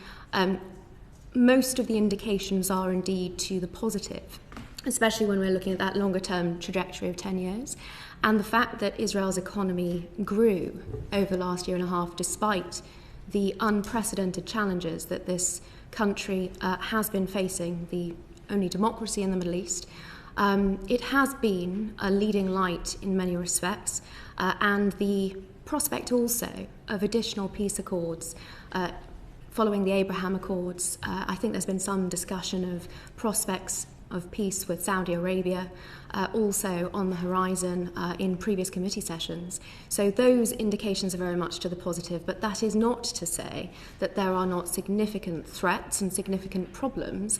Most of the indications are indeed to the positive, especially when we're looking at that longer-term trajectory of 10 years. And the fact that Israel's economy grew over the last year and a half, despite the unprecedented challenges that this country has been facing, the only democracy in the Middle East, it has been a leading light in many respects, and the prospect also of additional peace accords following the Abraham Accords. I think there's been some discussion of prospects of peace with Saudi Arabia, also on the horizon in previous committee sessions. So those indications are very much to the positive, but that is not to say that there are not significant threats and significant problems,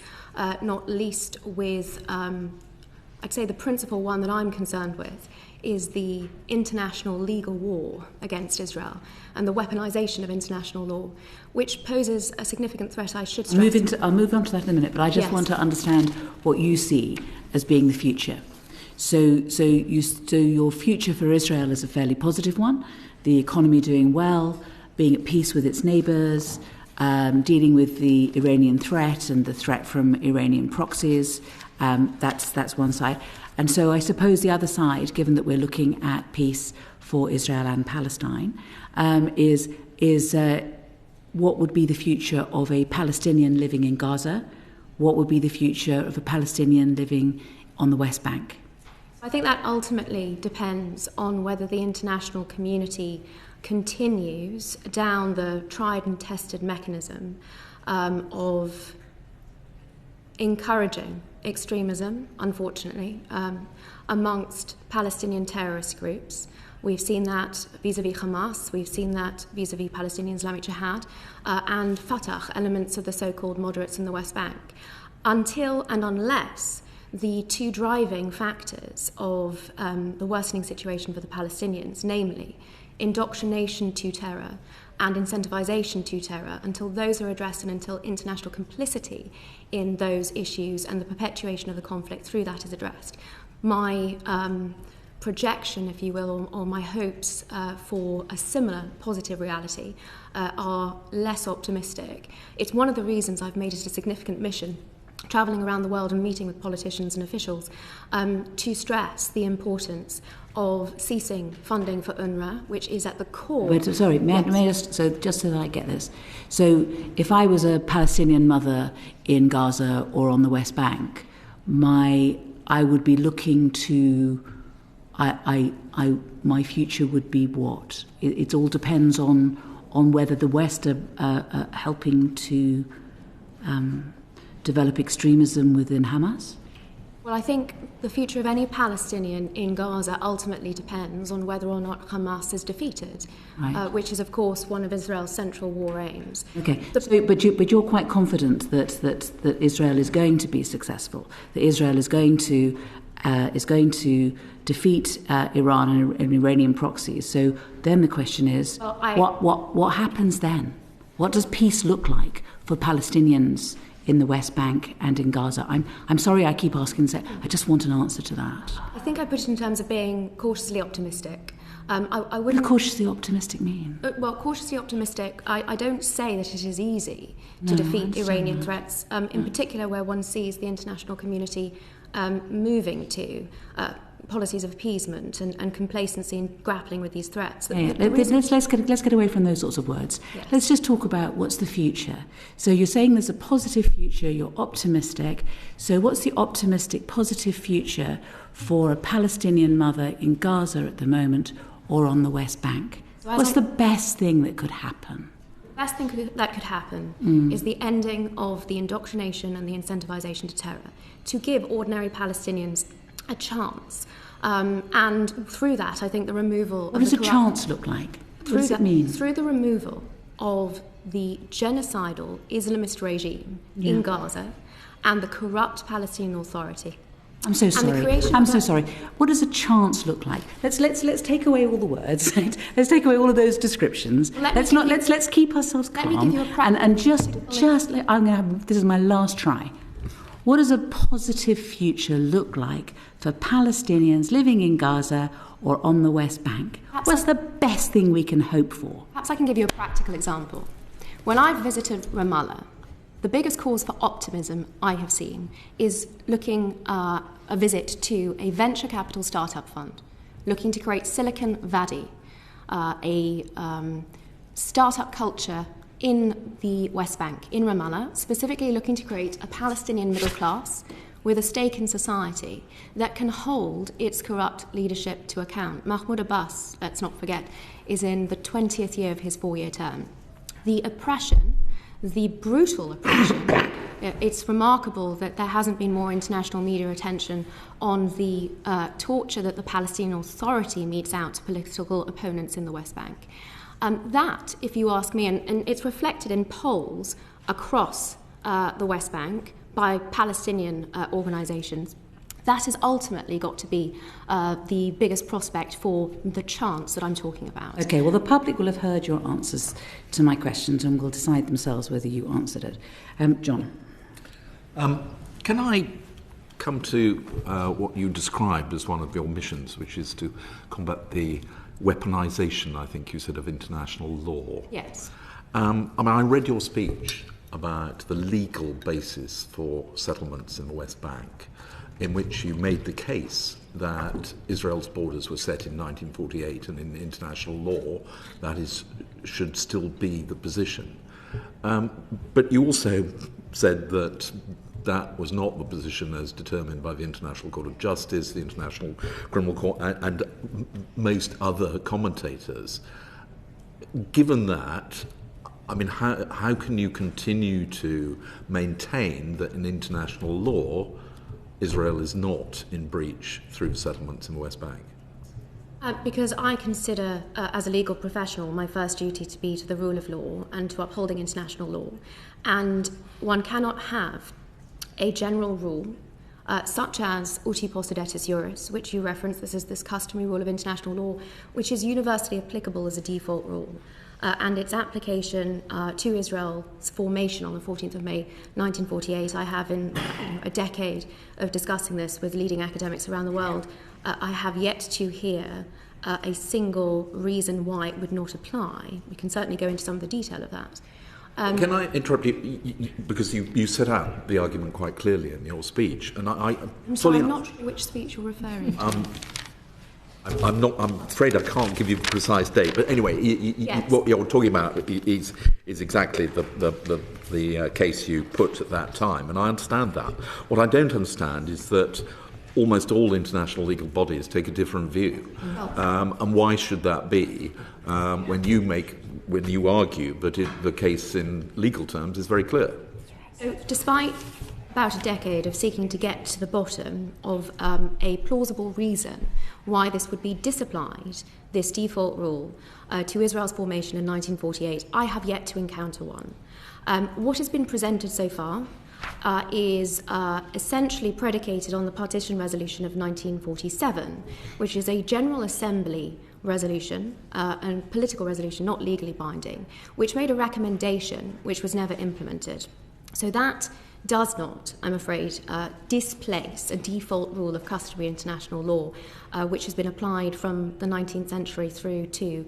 not least with, I'd say the principal one that I'm concerned with is the international legal war against Israel and the weaponization of international law, which poses a significant threat, I should stress. I'll move on to that in a minute, but I just want to understand what you see as being the future. So your future for Israel is a fairly positive one, the economy doing well, being at peace with its neighbours, dealing with the Iranian threat and the threat from Iranian proxies. That's one side. And so I suppose the other side, given that we're looking at peace for Israel and Palestine, is what would be the future of a Palestinian living in Gaza? What would be the future of a Palestinian living on the West Bank? I think that ultimately depends on whether the international community continues down the tried and tested mechanism of encouraging extremism, unfortunately, amongst Palestinian terrorist groups. We've seen that vis-à-vis Hamas, we've seen that vis-à-vis Palestinian Islamic Jihad, and Fatah, elements of the so-called moderates in the West Bank. Until and unless the two driving factors of the worsening situation for the Palestinians, namely indoctrination to terror and incentivization to terror, until those are addressed and until international complicity in those issues and the perpetuation of the conflict through that is addressed, my projection, if you will, or my hopes for a similar positive reality are less optimistic. It's one of the reasons I've made it a significant mission, travelling around the world and meeting with politicians and officials, to stress the importance of ceasing funding for UNRWA, which is at the core... Wait, sorry, may I just so that I get this. So if I was a Palestinian mother in Gaza or on the West Bank, I would be looking to... my future would be what? It all depends on whether the West are helping to develop extremism within Hamas? Well, I think the future of any Palestinian in Gaza ultimately depends on whether or not Hamas is defeated, right. Which is, of course, one of Israel's central war aims. Okay, but you're quite confident that Israel is going to be successful, that Israel is going to defeat Iran and Iranian proxies. So then the question is, what happens then? What does peace look like for Palestinians in the West Bank and in Gaza? I'm sorry I keep asking, I just want an answer to that. I think I put it in terms of being cautiously optimistic. I wouldn't... What does cautiously optimistic mean? Well, cautiously optimistic, I don't say that it is easy to defeat Iranian threats, in particular where one sees the international community moving to policies of appeasement and complacency in grappling with these threats. Let's get away from those sorts of words. Yes. Let's just talk about what's the future. So you're saying there's a positive future, you're optimistic. So what's the optimistic, positive future for a Palestinian mother in Gaza at the moment or on the West Bank? What's the best thing that could happen? The best thing that could happen is the ending of the indoctrination and the incentivization to terror, to give ordinary Palestinians a chance. And through that, I think the removal of What does a chance look like? What does it mean? Through the removal of the genocidal Islamist regime in Gaza and the corrupt Palestinian Authority. I'm so sorry. What does a chance look like? Let's take away all the words. Let's take away all of those descriptions. Let's keep ourselves calm. And just I'm going to have, this is my last try. What does a positive future look like for Palestinians living in Gaza or on the West Bank? What's the best thing we can hope for? Perhaps I can give you a practical example. When I've visited Ramallah, the biggest cause for optimism I have seen is a visit to a venture capital startup fund looking to create Silicon Valley, a startup culture in the West Bank, in Ramallah, specifically looking to create a Palestinian middle class with a stake in society that can hold its corrupt leadership to account. Mahmoud Abbas, let's not forget, is in the 20th year of his 4-year term. The oppression, the brutal oppression, it's remarkable that there hasn't been more international media attention on the torture that the Palestinian Authority metes out to political opponents in the West Bank. That, if you ask me, and it's reflected in polls across the West Bank by Palestinian organisations, that has ultimately got to be the biggest prospect for the chance that I'm talking about. Okay, well, the public will have heard your answers to my questions and will decide themselves whether you answered it. John? Can I come to what you described as one of your missions, which is to combat the weaponisation, I think you said, of international law? Yes. I read your speech about the legal basis for settlements in the West Bank, in which you made the case that Israel's borders were set in 1948 and in international law that should still be the position. But you also said that that was not the position as determined by the International Court of Justice, the International Criminal Court, and most other commentators. Given that, I mean, how can you continue to maintain that in international law Israel is not in breach through settlements in the West Bank? Because I consider, as a legal professional, my first duty to be to the rule of law and to upholding international law. And one cannot have a general rule, such as uti possidetis juris, which you referenced. This is this customary rule of international law, which is universally applicable as a default rule. And its application to Israel's formation on the 14th of May 1948. I have, in a decade of discussing this with leading academics around the world, I have yet to hear a single reason why it would not apply. We can certainly go into some of the detail of that. Can I interrupt you? Because you set out the argument quite clearly in your speech, and I'm sorry, I'm not sure which speech you're referring to. I'm afraid I can't give you a precise date, but anyway, yes. What you're talking about is exactly the case you put at that time, and I understand that. What I don't understand is that almost all international legal bodies take a different view, and why should that be? When you argue that the case in legal terms is very clear. So, despite about a decade of seeking to get to the bottom of a plausible reason why this would be disapplied, this default rule, to Israel's formation in 1948, I have yet to encounter one. What has been presented so far is essentially predicated on the partition resolution of 1947, which is a General Assembly resolution, and political resolution, not legally binding, which made a recommendation which was never implemented. So that does not, I'm afraid, displace a default rule of customary international law, which has been applied from the 19th century through to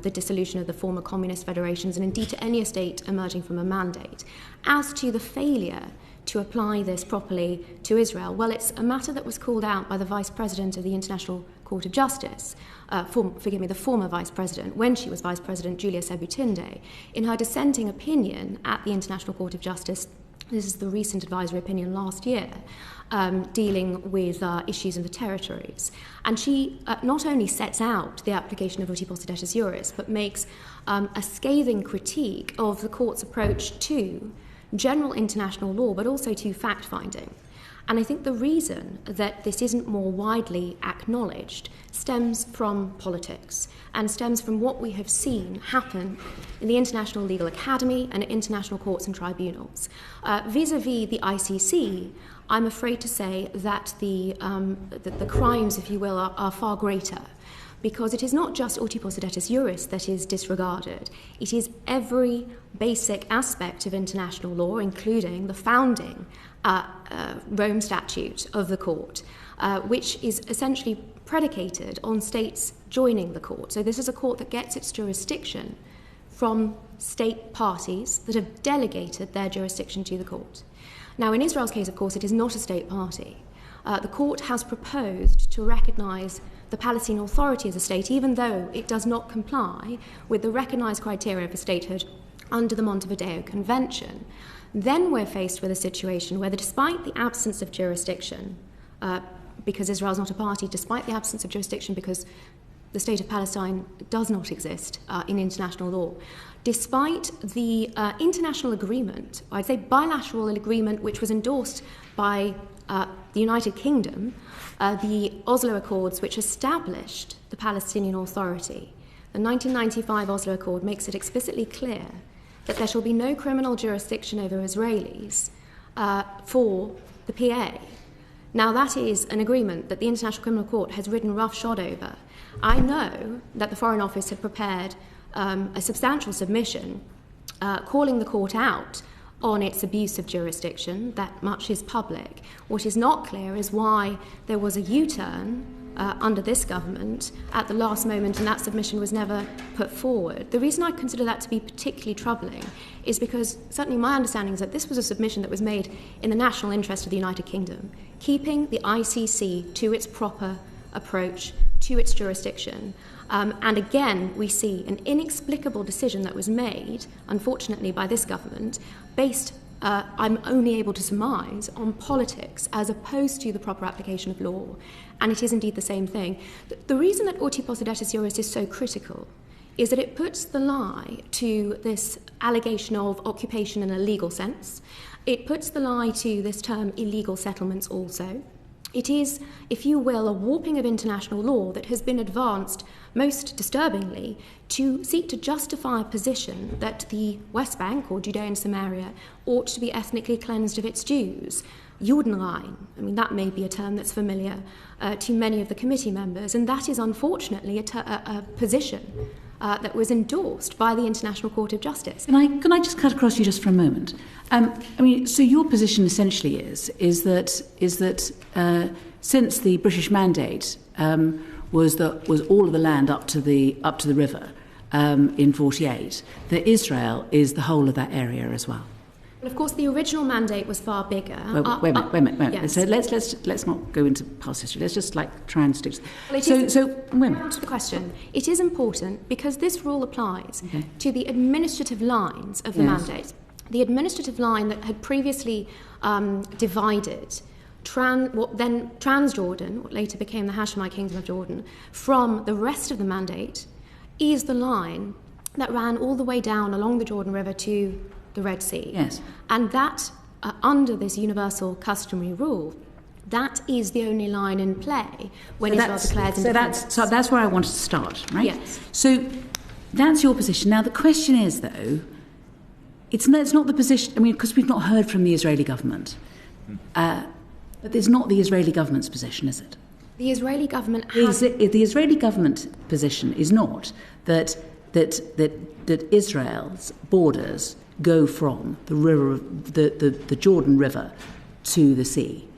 the dissolution of the former communist federations and indeed to any state emerging from a mandate. As to the failure to apply this properly to Israel? Well, it's a matter that was called out by the Vice President of the International Court of Justice, the former Vice President, when she was Vice President, Julia Sebutinde, in her dissenting opinion at the International Court of Justice. This is the recent advisory opinion last year, dealing with issues in the territories. And she not only sets out the application of uti possidetis juris, but makes a scathing critique of the court's approach to general international law, but also to fact-finding. And I think the reason that this isn't more widely acknowledged stems from politics and stems from what we have seen happen in the International Legal Academy and international courts and tribunals. Vis-a-vis the ICC, I'm afraid to say that the crimes, if you will, are far greater, because it is not just uti possidetis juris that is disregarded. It is every basic aspect of international law, including the founding Rome Statute of the court, which is essentially predicated on states joining the court. So this is a court that gets its jurisdiction from state parties that have delegated their jurisdiction to the court. Now, in Israel's case, of course, it is not a state party. The court has proposed to recognise the Palestinian Authority as a state, even though it does not comply with the recognised criteria for statehood under the Montevideo Convention. Then we're faced with a situation where, despite the absence of jurisdiction, because Israel is not a party, despite the absence of jurisdiction because the state of Palestine does not exist in international law, despite the international agreement, I'd say bilateral agreement, which was endorsed by the United Kingdom, the Oslo Accords, which established the Palestinian Authority. The 1995 Oslo Accord makes it explicitly clear that there shall be no criminal jurisdiction over Israelis for the PA. Now, that is an agreement that the International Criminal Court has ridden roughshod over. I know that the Foreign Office had prepared a substantial submission calling the court out on its abuse of jurisdiction. That much is public. What is not clear is why there was a U-turn under this government at the last moment, and that submission was never put forward. The reason I consider that to be particularly troubling is because certainly my understanding is that this was a submission that was made in the national interest of the United Kingdom, keeping the ICC to its proper approach, to its jurisdiction. And again, we see an inexplicable decision that was made, unfortunately, by this government, based, I'm only able to surmise, on politics as opposed to the proper application of law. And it is indeed the same thing. The reason that uti possidetis juris is so critical is that it puts the lie to this allegation of occupation in a legal sense. It puts the lie to this term illegal settlements also. It is, if you will, a warping of international law that has been advanced, most disturbingly, to seek to justify a position that the West Bank, or Judea and Samaria, ought to be ethnically cleansed of its Jews. Judenrein, I mean, that may be a term that's familiar to many of the committee members, and that is unfortunately a position that was endorsed by the International Court of Justice. Can I just cut across you just for a moment? So your position essentially is that since the British mandate was all of the land up to the river in 48, that Israel is the whole of that area as well. Well, of course, the original mandate was far bigger. Wait a minute. Yes. So let's not go into past history. Let's just try and stick to. Well, the question. It is important because this rule applies to the administrative lines of the mandate. The administrative line that had previously divided Transjordan, what later became the Hashemite Kingdom of Jordan, from the rest of the mandate, is the line that ran all the way down along the Jordan River to the Red Sea. Yes. And that, under this universal customary rule, that is the only line in play when Israel declares independence. So that's where I wanted to start, right? Yes. So that's your position. Now, the question is, though, it's not the position, because we've not heard from the Israeli government. But it's not the Israeli government's position, is it? The Israeli government has... The Israeli government position is not that Israel's borders go from the river, the Jordan River, to the sea,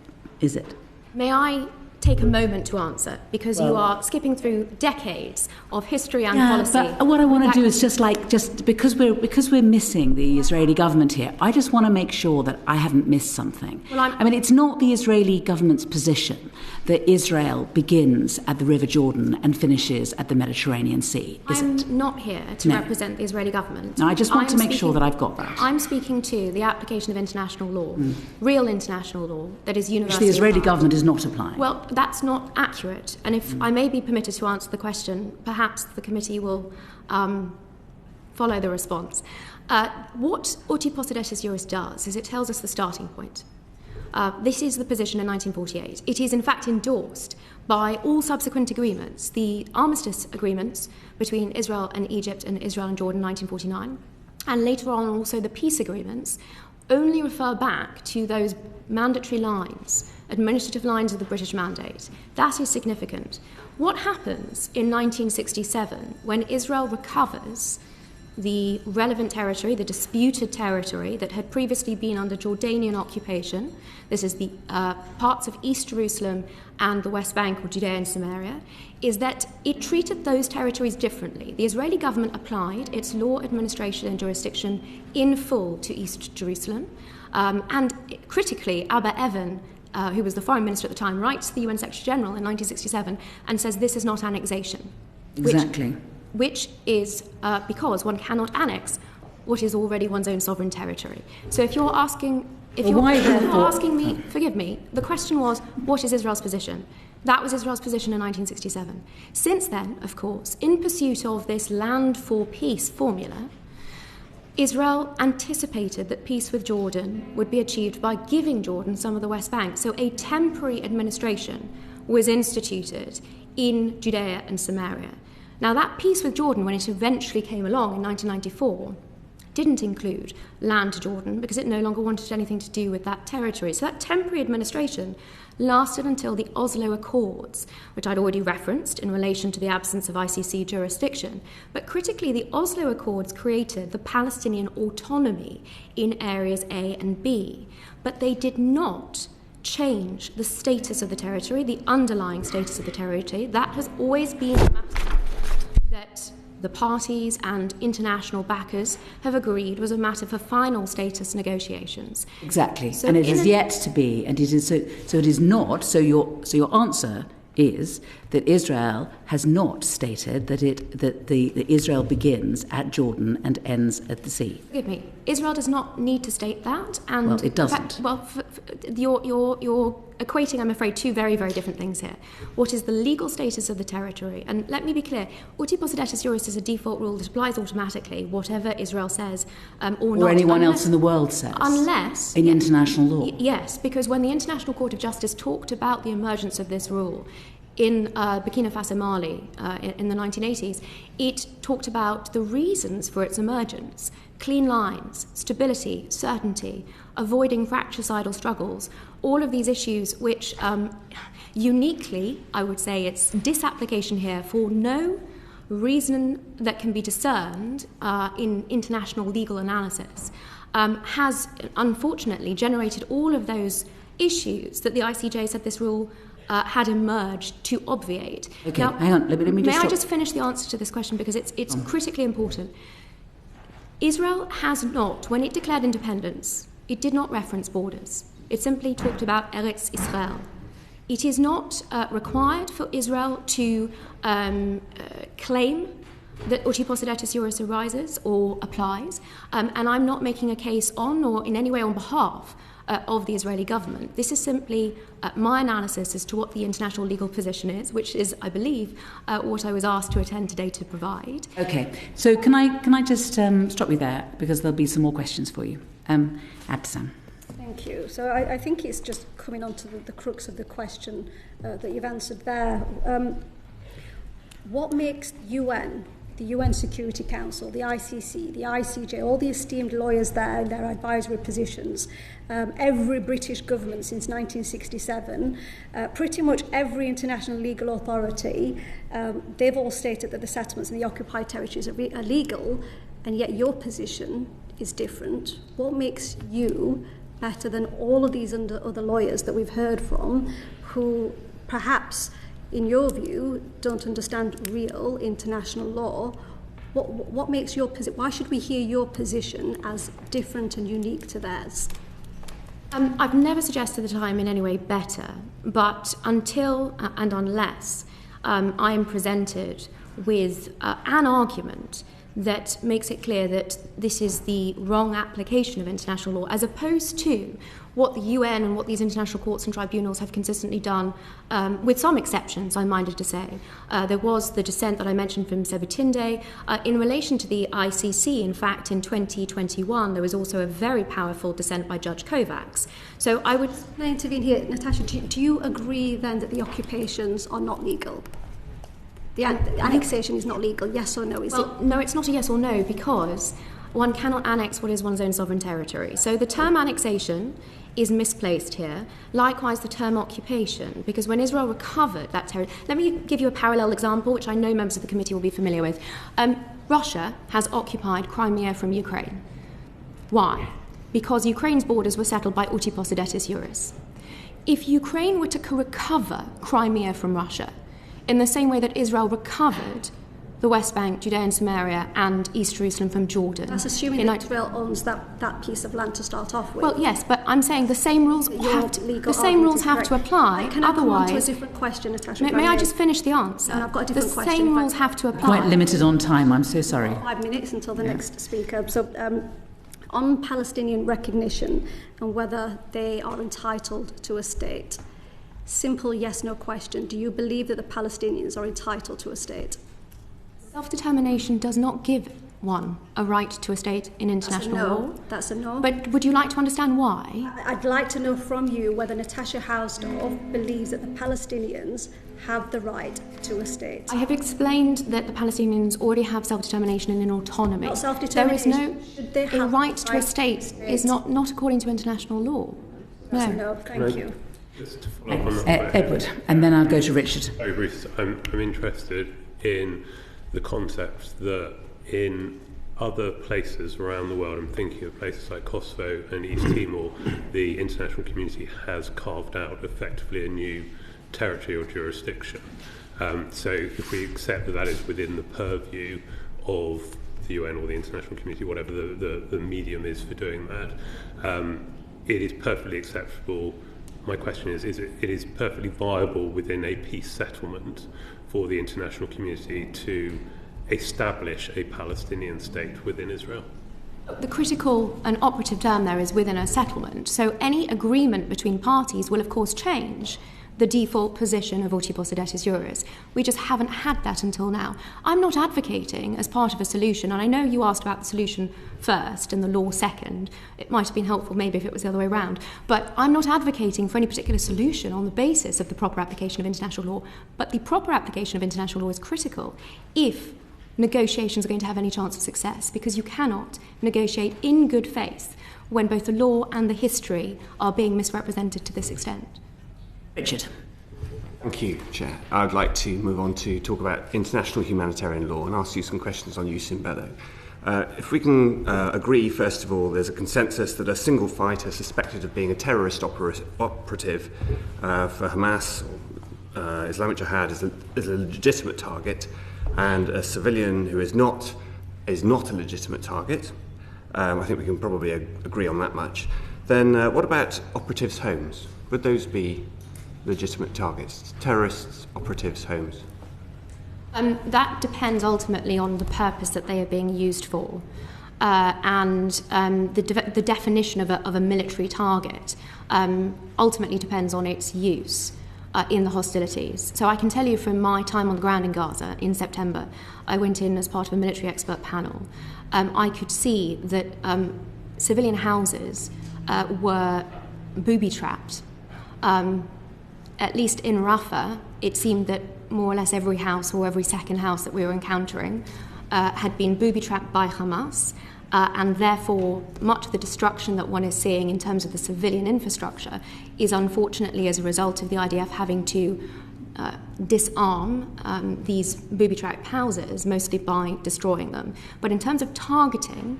is it? May I take a moment to answer, because you are skipping through decades of history and policy. But what I want to do is just because we're missing the Israeli government here, I just want to make sure that I haven't missed something. I mean, it's not the Israeli government's position that Israel begins at the River Jordan and finishes at the Mediterranean Sea, is it? I'm not here to represent the Israeli government. No, I just want to make sure that I've got that. I'm speaking to the application of international law, real international law, that is universal. Which the Israeli government is not applying. Well, that's not accurate. And if I may be permitted to answer the question, perhaps the committee will follow the response. What Uti Possidetis Juris does is it tells us the starting point. This is the position in 1948. It is in fact endorsed by all subsequent agreements, the armistice agreements between Israel and Egypt and Israel and Jordan in 1949, and later on also the peace agreements, only refer back to those mandatory lines, administrative lines of the British Mandate. That is significant. What happens in 1967 when Israel recovers the relevant territory, the disputed territory that had previously been under Jordanian occupation? This is the parts of East Jerusalem and the West Bank or Judea and Samaria, is that it treated those territories differently. The Israeli government applied its law, administration and jurisdiction in full to East Jerusalem. And critically, Abba Evan, who was the foreign minister at the time, writes to the UN Secretary General in 1967 and says this is not annexation. Exactly. Which is because one cannot annex what is already one's own sovereign territory. So if you're asking, asking me, forgive me, the question was, what is Israel's position? That was Israel's position in 1967. Since then, of course, in pursuit of this land for peace formula, Israel anticipated that peace with Jordan would be achieved by giving Jordan some of the West Bank. So a temporary administration was instituted in Judea and Samaria. Now, that peace with Jordan, when it eventually came along in 1994, didn't include land to Jordan because it no longer wanted anything to do with that territory. So that temporary administration lasted until the Oslo Accords, which I'd already referenced in relation to the absence of ICC jurisdiction. But critically, the Oslo Accords created the Palestinian autonomy in areas A and B, but they did not change the status of the territory, the underlying status of the territory. That has always been a matter that the parties and international backers have agreed was a matter for final status negotiations. Exactly, so and it is yet to be, and it is so it is not. So your answer is that Israel has not stated that the Israel begins at Jordan and ends at the sea. Forgive me. Israel does not need to state that, and well, it doesn't. You're equating, I'm afraid, two very, very different things here. What is the legal status of the territory? And let me be clear, Uti Possidetis Juris is a default rule that applies automatically, whatever Israel says or not. Or anyone else in the world says. Unless... in international law. Yes, because when the International Court of Justice talked about the emergence of this rule in Burkina Faso, Mali, in the 1980s, it talked about the reasons for its emergence: clean lines, stability, certainty, avoiding fratricidal struggles, all of these issues which uniquely, I would say, it's disapplication here for no reason that can be discerned in international legal analysis, has unfortunately generated all of those issues that the ICJ said this rule had emerged to obviate. Okay, now, hang on, let me just May I just finish the answer to this question, because it's critically important. Israel has not, when it declared independence, it did not reference borders. It simply talked about Eretz Israel. It is not required for Israel to claim that Uti Possidetis Juris arises or applies, and I'm not making a case on or in any way on behalf of the Israeli government. This is simply my analysis as to what the international legal position is, which is, I believe, what I was asked to attend today to provide. Okay, so can I just stop you there, because there'll be some more questions for you. Atid. Thank you. So I think it's just coming on to the crux of the question that you've answered there. What makes the UN Security Council, the ICC, the ICJ, all the esteemed lawyers there in their advisory positions, every British government since 1967, pretty much every international legal authority, they've all stated that the settlements in the occupied territories are legal, and yet your position is different. What makes you better than all of these other lawyers that we've heard from, who perhaps, in your view, don't understand real international law. What makes your position? Why should we hear your position as different and unique to theirs? I've never suggested that I'm in any way better, but until and unless I am presented with an argument that makes it clear that this is the wrong application of international law, as opposed to what the UN and what these international courts and tribunals have consistently done, with some exceptions, I'm minded to say. There was the dissent that I mentioned from Sebutinde. In relation to the ICC, in fact, in 2021, there was also a very powerful dissent by Judge Kovacs. So I would... Can I intervene here? Natasha, do you agree then that the occupations are not legal? The annexation is not legal, yes or no? No, it's not a yes or no, because one cannot annex what is one's own sovereign territory. So the term annexation is misplaced here. Likewise, the term occupation, because when Israel recovered that territory... Let me give you a parallel example, which I know members of the committee will be familiar with. Russia has occupied Crimea from Ukraine. Why? Because Ukraine's borders were settled by uti possidetis juris. If Ukraine were to recover Crimea from Russia, in the same way that Israel recovered the West Bank, Judea and Samaria, and East Jerusalem from Jordan. That's assuming that Israel owns that piece of land to start off with. Well, yes, but I'm saying the same rules have to apply. Can I come on to a different question, Natasha? May I just finish the answer? And I've got a different question. The same rules have to apply. Quite limited on time, I'm so sorry. 5 minutes until the next speaker. So, on Palestinian recognition and whether they are entitled to a state, simple yes-no question. Do you believe that the Palestinians are entitled to a state? Self-determination does not give one a right to a state in international law. That's a no. But would you like to understand why? I'd like to know from you whether Natasha Hausdorff believes that the Palestinians have the right to a state. I have explained that the Palestinians already have self-determination and an autonomy. Not self-determination. There is no... A right to a state is not according to international law. That's a no. Thank you. Just to follow up on that, Edward, and then I'll go to Richard. Very briefly, I'm interested in the concept that in other places around the world, I'm thinking of places like Kosovo and East Timor, the international community has carved out effectively a new territory or jurisdiction. So if we accept that is within the purview of the UN or the international community, whatever the medium is for doing that, it is perfectly acceptable. My question is it is perfectly viable within a peace settlement for the international community to establish a Palestinian state within Israel? The critical and operative term there is within a settlement. So any agreement between parties will, of course, change the default position of uti possidetis juris. We just haven't had that until now. I'm not advocating as part of a solution, and I know you asked about the solution first and the law second. It might have been helpful maybe if it was the other way around. But I'm not advocating for any particular solution on the basis of the proper application of international law. But the proper application of international law is critical if negotiations are going to have any chance of success, because you cannot negotiate in good faith when both the law and the history are being misrepresented to this extent. Richard. Thank you, Chair. I would like to move on to talk about international humanitarian law and ask you some questions on jus in bello. If we can agree, first of all, there's a consensus that a single fighter suspected of being a terrorist operative for Hamas or Islamic Jihad is a legitimate target, and a civilian who is not a legitimate target. I think we can probably agree on that much. Then what about operatives' homes? Would those be legitimate targets? Terrorists, operatives' homes? That depends ultimately on the purpose that they are being used for, and the definition of a military target ultimately depends on its use in the hostilities. So I can tell you from my time on the ground in Gaza in September, I went in as part of a military expert panel. I could see that civilian houses were booby-trapped. At least in Rafah, it seemed that more or less every house or every second house that we were encountering had been booby-trapped by Hamas, and therefore much of the destruction that one is seeing in terms of the civilian infrastructure is unfortunately as a result of the IDF having to disarm these booby-trapped houses, mostly by destroying them. But in terms of targeting,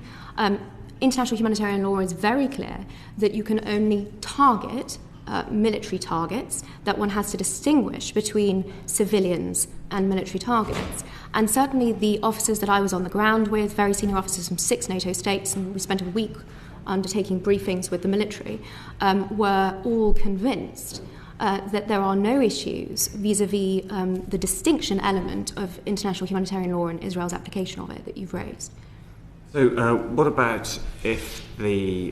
international humanitarian law is very clear that you can only target military targets, that one has to distinguish between civilians and military targets. And certainly the officers that I was on the ground with, very senior officers from 6 NATO states, and we spent a week undertaking briefings with the military, were all convinced that there are no issues vis-à-vis the distinction element of international humanitarian law and Israel's application of it that you've raised. So what about if the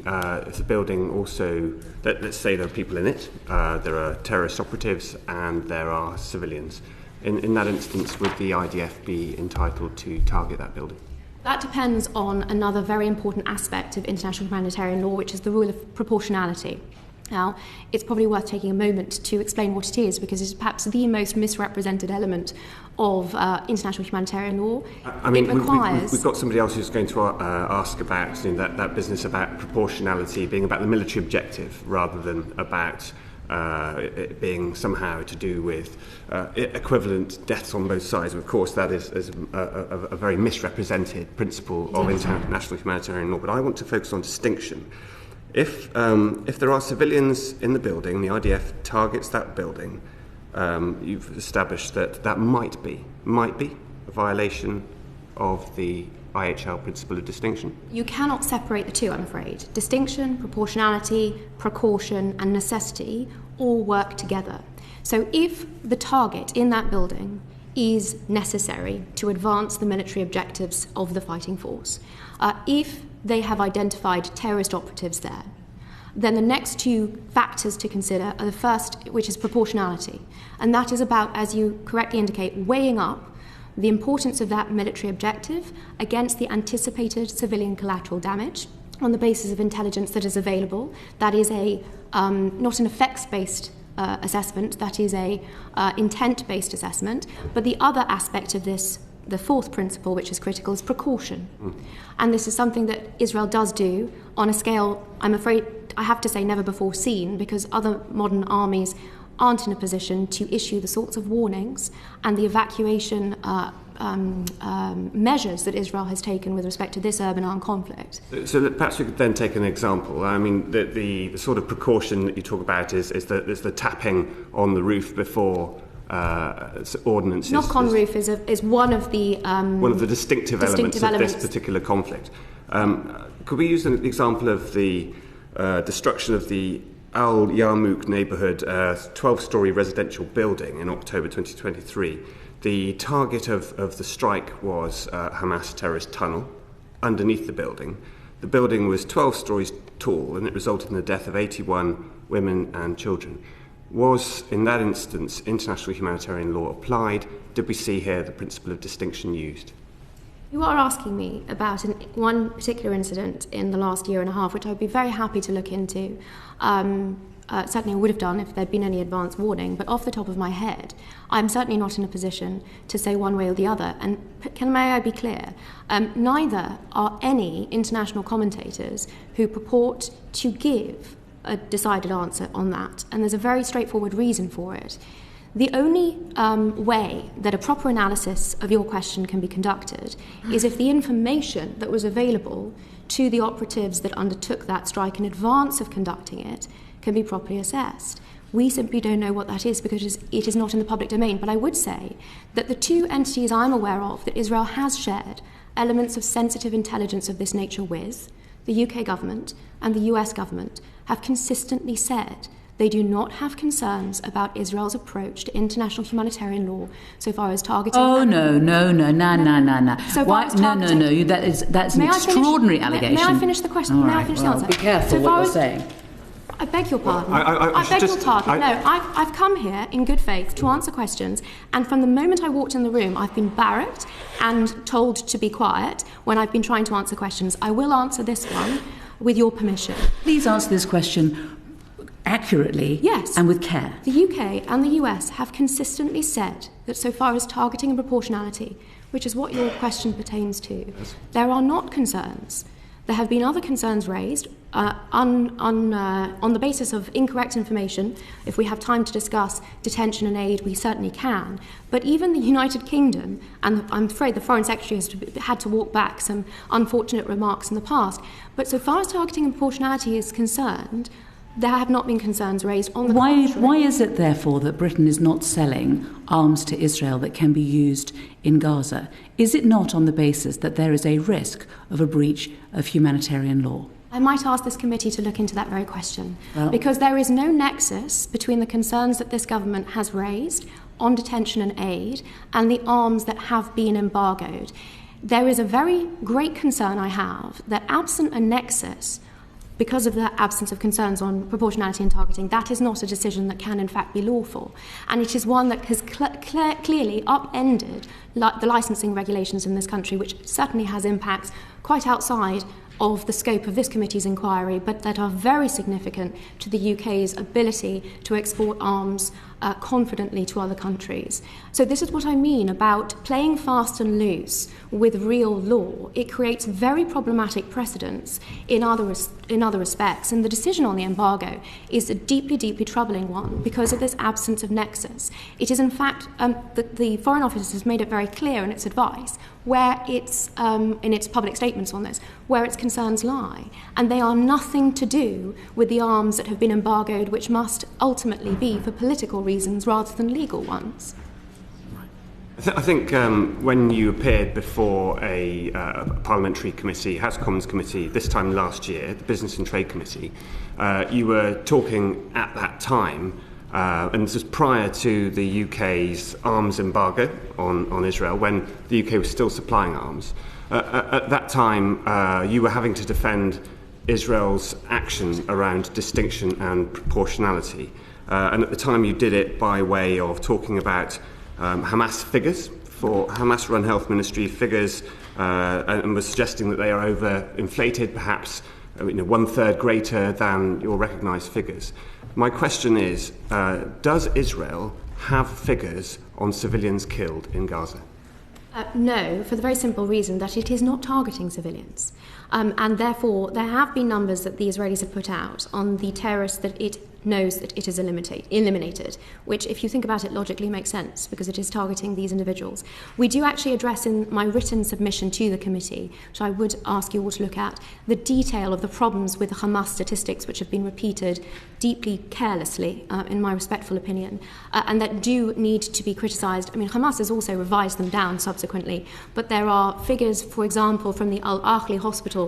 building also, let's say there are people in it, there are terrorist operatives and there are civilians. In that instance, would the IDF be entitled to target that building? That depends on another very important aspect of international humanitarian law, which is the rule of proportionality. Now, it's probably worth taking a moment to explain what it is, because it's perhaps the most misrepresented element of international humanitarian law. I mean, we've got somebody else who's going to ask about that business about proportionality being about the military objective rather than about it being somehow to do with equivalent deaths on both sides. Of course, that is a very misrepresented principle of international humanitarian law. But I want to focus on distinction. If there are civilians in the building, the IDF targets that building, you've established that might be a violation of the IHL principle of distinction. You cannot separate the two, I'm afraid. Distinction, proportionality, precaution, and necessity all work together. So if the target in that building is necessary to advance the military objectives of the fighting force, if they have identified terrorist operatives there, then the next two factors to consider are the first, which is proportionality. And that is about, as you correctly indicate, weighing up the importance of that military objective against the anticipated civilian collateral damage on the basis of intelligence that is available. That is not an effects-based assessment, that is a intent-based assessment. But the other aspect of this, the fourth principle, which is critical, is precaution. And this is something that Israel does do on a scale, I'm afraid, I have to say, never before seen, because other modern armies aren't in a position to issue the sorts of warnings and the evacuation measures that Israel has taken with respect to this urban armed conflict. So perhaps we could then take an example. I mean, the sort of precaution that you talk about is the tapping on the roof before ordnance. Knock on roof is one of the distinctive elements of this particular conflict. Could we use an example of the destruction of the Al Yarmouk neighbourhood 12-storey residential building in October 2023? The target of the strike was Hamas terrorist tunnel underneath the building. The building was 12 stories tall and it resulted in the death of 81 women and children. Was, in that instance, international humanitarian law applied? Did we see here the principle of distinction used? You are asking me about one particular incident in the last year and a half, which I would be very happy to look into. Certainly I would have done if there'd been any advance warning, but off the top of my head, I'm certainly not in a position to say one way or the other. And may I be clear? Neither are any international commentators who purport to give a decided answer on that, and there's a very straightforward reason for it. The only way that a proper analysis of your question can be conducted is if the information that was available to the operatives that undertook that strike in advance of conducting it can be properly assessed. We simply don't know what that is because it is not in the public domain. But I would say that the two entities I'm aware of that Israel has shared elements of sensitive intelligence of this nature with, the UK government and the US government, have consistently said they do not have concerns about Israel's approach to international humanitarian law so far as targeting... Oh, no. So why? No. That's an extraordinary allegation. May I finish the question? All may right, I finish well, the answer? Be careful what you're saying. I beg your pardon. I beg your pardon. No, I've come here in good faith to answer questions, and from the moment I walked in the room, I've been barracked and told to be quiet when I've been trying to answer questions. I will answer this one with your permission. Please answer this question accurately, yes, and with care. The UK and the US have consistently said that so far as targeting and proportionality, which is what your question pertains to, there are not concerns. There have been other concerns raised on the basis of incorrect information. If we have time to discuss detention and aid, we certainly can. But even the United Kingdom, and I'm afraid the Foreign Secretary has had to walk back some unfortunate remarks in the past, but so far as targeting and proportionality is concerned, There have not been concerns raised on the Why contrary. is it, therefore, that Britain is not selling arms to Israel that can be used in Gaza? Is it not on the basis that there is a risk of a breach of humanitarian law? I might ask this committee to look into that very question, Well, because there is no nexus between the concerns that this government has raised on detention and aid and the arms that have been embargoed. There is a very great concern I have that absent a nexus, because of the absence of concerns on proportionality and targeting, that is not a decision that can in fact be lawful. And it is one that has clearly upended the licensing regulations in this country, which certainly has impacts quite outside of the scope of this committee's inquiry, but that are very significant to the UK's ability to export arms confidently to other countries. So this is what I mean about playing fast and loose with real law. It creates very problematic precedents in other respects, and the decision on the embargo is a deeply, deeply troubling one because of this absence of nexus. It is in fact, the Foreign Office has made it very clear in its advice where it's, in its public statements on this, where its concerns lie. And they are nothing to do with the arms that have been embargoed, which must ultimately be for political reasons rather than legal ones. I think when you appeared before a parliamentary committee, House of Commons committee, this time last year, the Business and Trade Committee, you were talking at that time, and this was prior to the UK's arms embargo on Israel, when the UK was still supplying arms. At that time, you were having to defend Israel's action around distinction and proportionality. And at the time you did it by way of talking about Hamas figures, for Hamas-run health ministry figures, and was suggesting that they are overinflated, perhaps 1/3 greater than your recognised figures. My question is, does Israel have figures on civilians killed in Gaza? No, for the very simple reason that it is not targeting civilians. And therefore, there have been numbers that the Israelis have put out on the terrorists that it knows that it is eliminated, which, if you think about it logically, makes sense because it is targeting these individuals. We do actually address in my written submission to the committee, which I would ask you all to look at, the detail of the problems with the Hamas statistics, which have been repeated deeply carelessly, in my respectful opinion, and that do need to be criticised. I mean, Hamas has also revised them down subsequently, but there are figures, for example, from the Al-Ahli hospital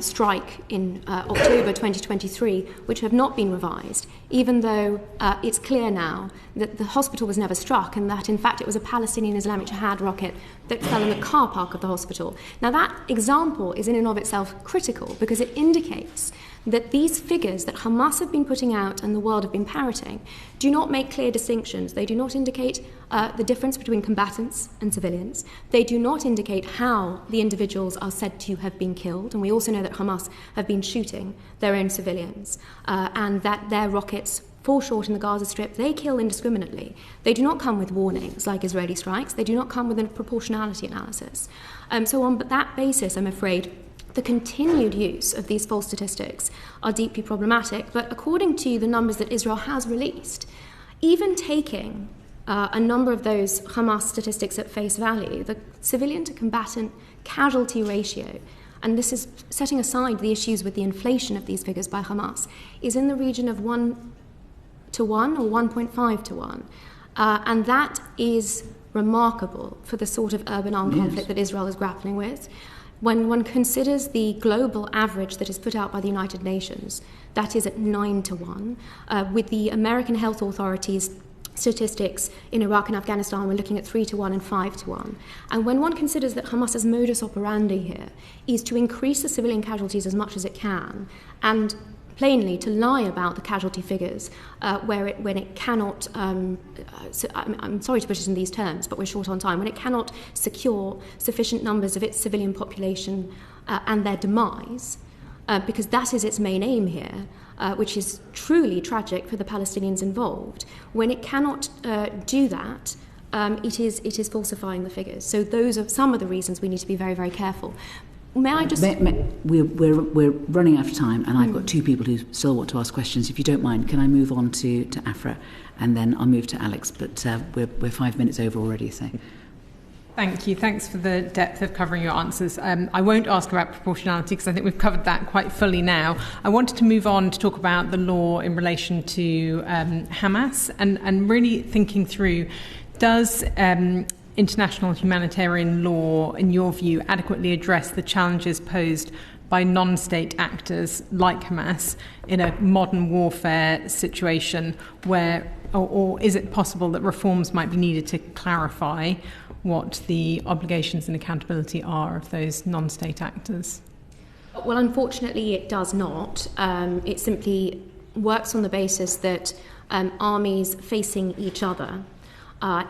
strike in October 2023, which have not been revised, even though it's clear now that the hospital was never struck and that, in fact, it was a Palestinian Islamic Jihad rocket that fell in the car park of the hospital. Now, that example is in and of itself critical because it indicates that these figures that Hamas have been putting out and the world have been parroting do not make clear distinctions. They do not indicate the difference between combatants and civilians. They do not indicate how the individuals are said to have been killed. And we also know that Hamas have been shooting their own civilians and that their rockets fall short in the Gaza Strip. They kill indiscriminately. They do not come with warnings like Israeli strikes. They do not come with a proportionality analysis. So on that basis, I'm afraid, the continued use of these false statistics are deeply problematic. But according to the numbers that Israel has released, even taking a number of those Hamas statistics at face value, the civilian to combatant casualty ratio, and this is setting aside the issues with the inflation of these figures by Hamas, is in the region of 1-to-1 or 1.5-to-1. And that is remarkable for the sort of urban armed conflict that Israel is grappling with. When one considers the global average that is put out by the United Nations, that is at 9-to-1. With the American health authorities' statistics in Iraq and Afghanistan, we're looking at 3-to-1 and 5-to-1. And when one considers that Hamas's modus operandi here is to increase the civilian casualties as much as it can, and plainly to lie about the casualty figures when it cannot, I'm sorry to put it in these terms, but we're short on time, when it cannot secure sufficient numbers of its civilian population and their demise, because that is its main aim here, which is truly tragic for the Palestinians involved. When it cannot do that, it is falsifying the figures. So those are some of the reasons we need to be very, very careful. May I just... We're running out of time, and I've got two people who still want to ask questions. If you don't mind, can I move on to Afra, and then I'll move to Alex, but we're 5 minutes over already, so... Thank you. Thanks for the depth of covering your answers. I won't ask about proportionality because I think we've covered that quite fully now. I wanted to move on to talk about the law in relation to Hamas and really thinking through, does international humanitarian law, in your view, adequately address the challenges posed by non-state actors like Hamas in a modern warfare situation where, or is it possible that reforms might be needed to clarify what the obligations and accountability are of those non-state actors? Well, unfortunately, it does not. It simply works on the basis that armies facing each other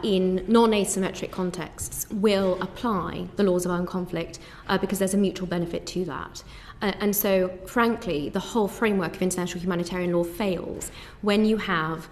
in non-asymmetric contexts will apply the laws of armed conflict because there's a mutual benefit to that. And so, frankly, the whole framework of international humanitarian law fails when you have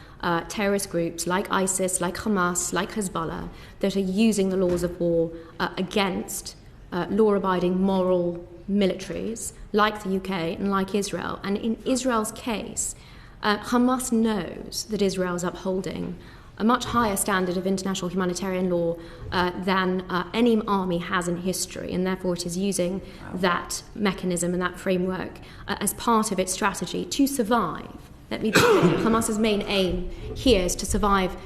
terrorist groups like ISIS, like Hamas, like Hezbollah, that are using the laws of war against law-abiding moral militaries like the UK and like Israel. And in Israel's case, Hamas knows that Israel is upholding a much higher standard of international humanitarian law than any army has in history, and therefore it is using that mechanism and that framework as part of its strategy to survive. Let me be clear, Hamas's main aim here is to survive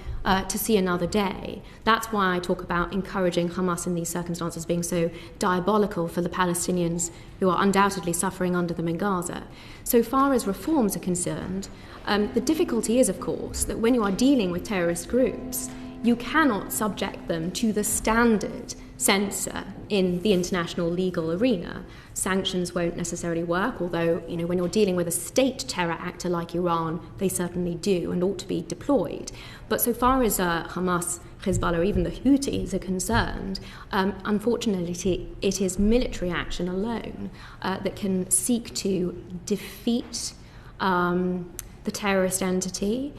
to see another day. That's why I talk about encouraging Hamas in these circumstances being so diabolical for the Palestinians who are undoubtedly suffering under them in Gaza. So far as reforms are concerned, the difficulty is, of course, that when you are dealing with terrorist groups, you cannot subject them to the standard censor in the international legal arena. Sanctions won't necessarily work, although, when you're dealing with a state terror actor like Iran, they certainly do and ought to be deployed. But so far as Hamas, Hezbollah, or even the Houthis are concerned, unfortunately, it is military action alone that can seek to defeat the terrorist entity,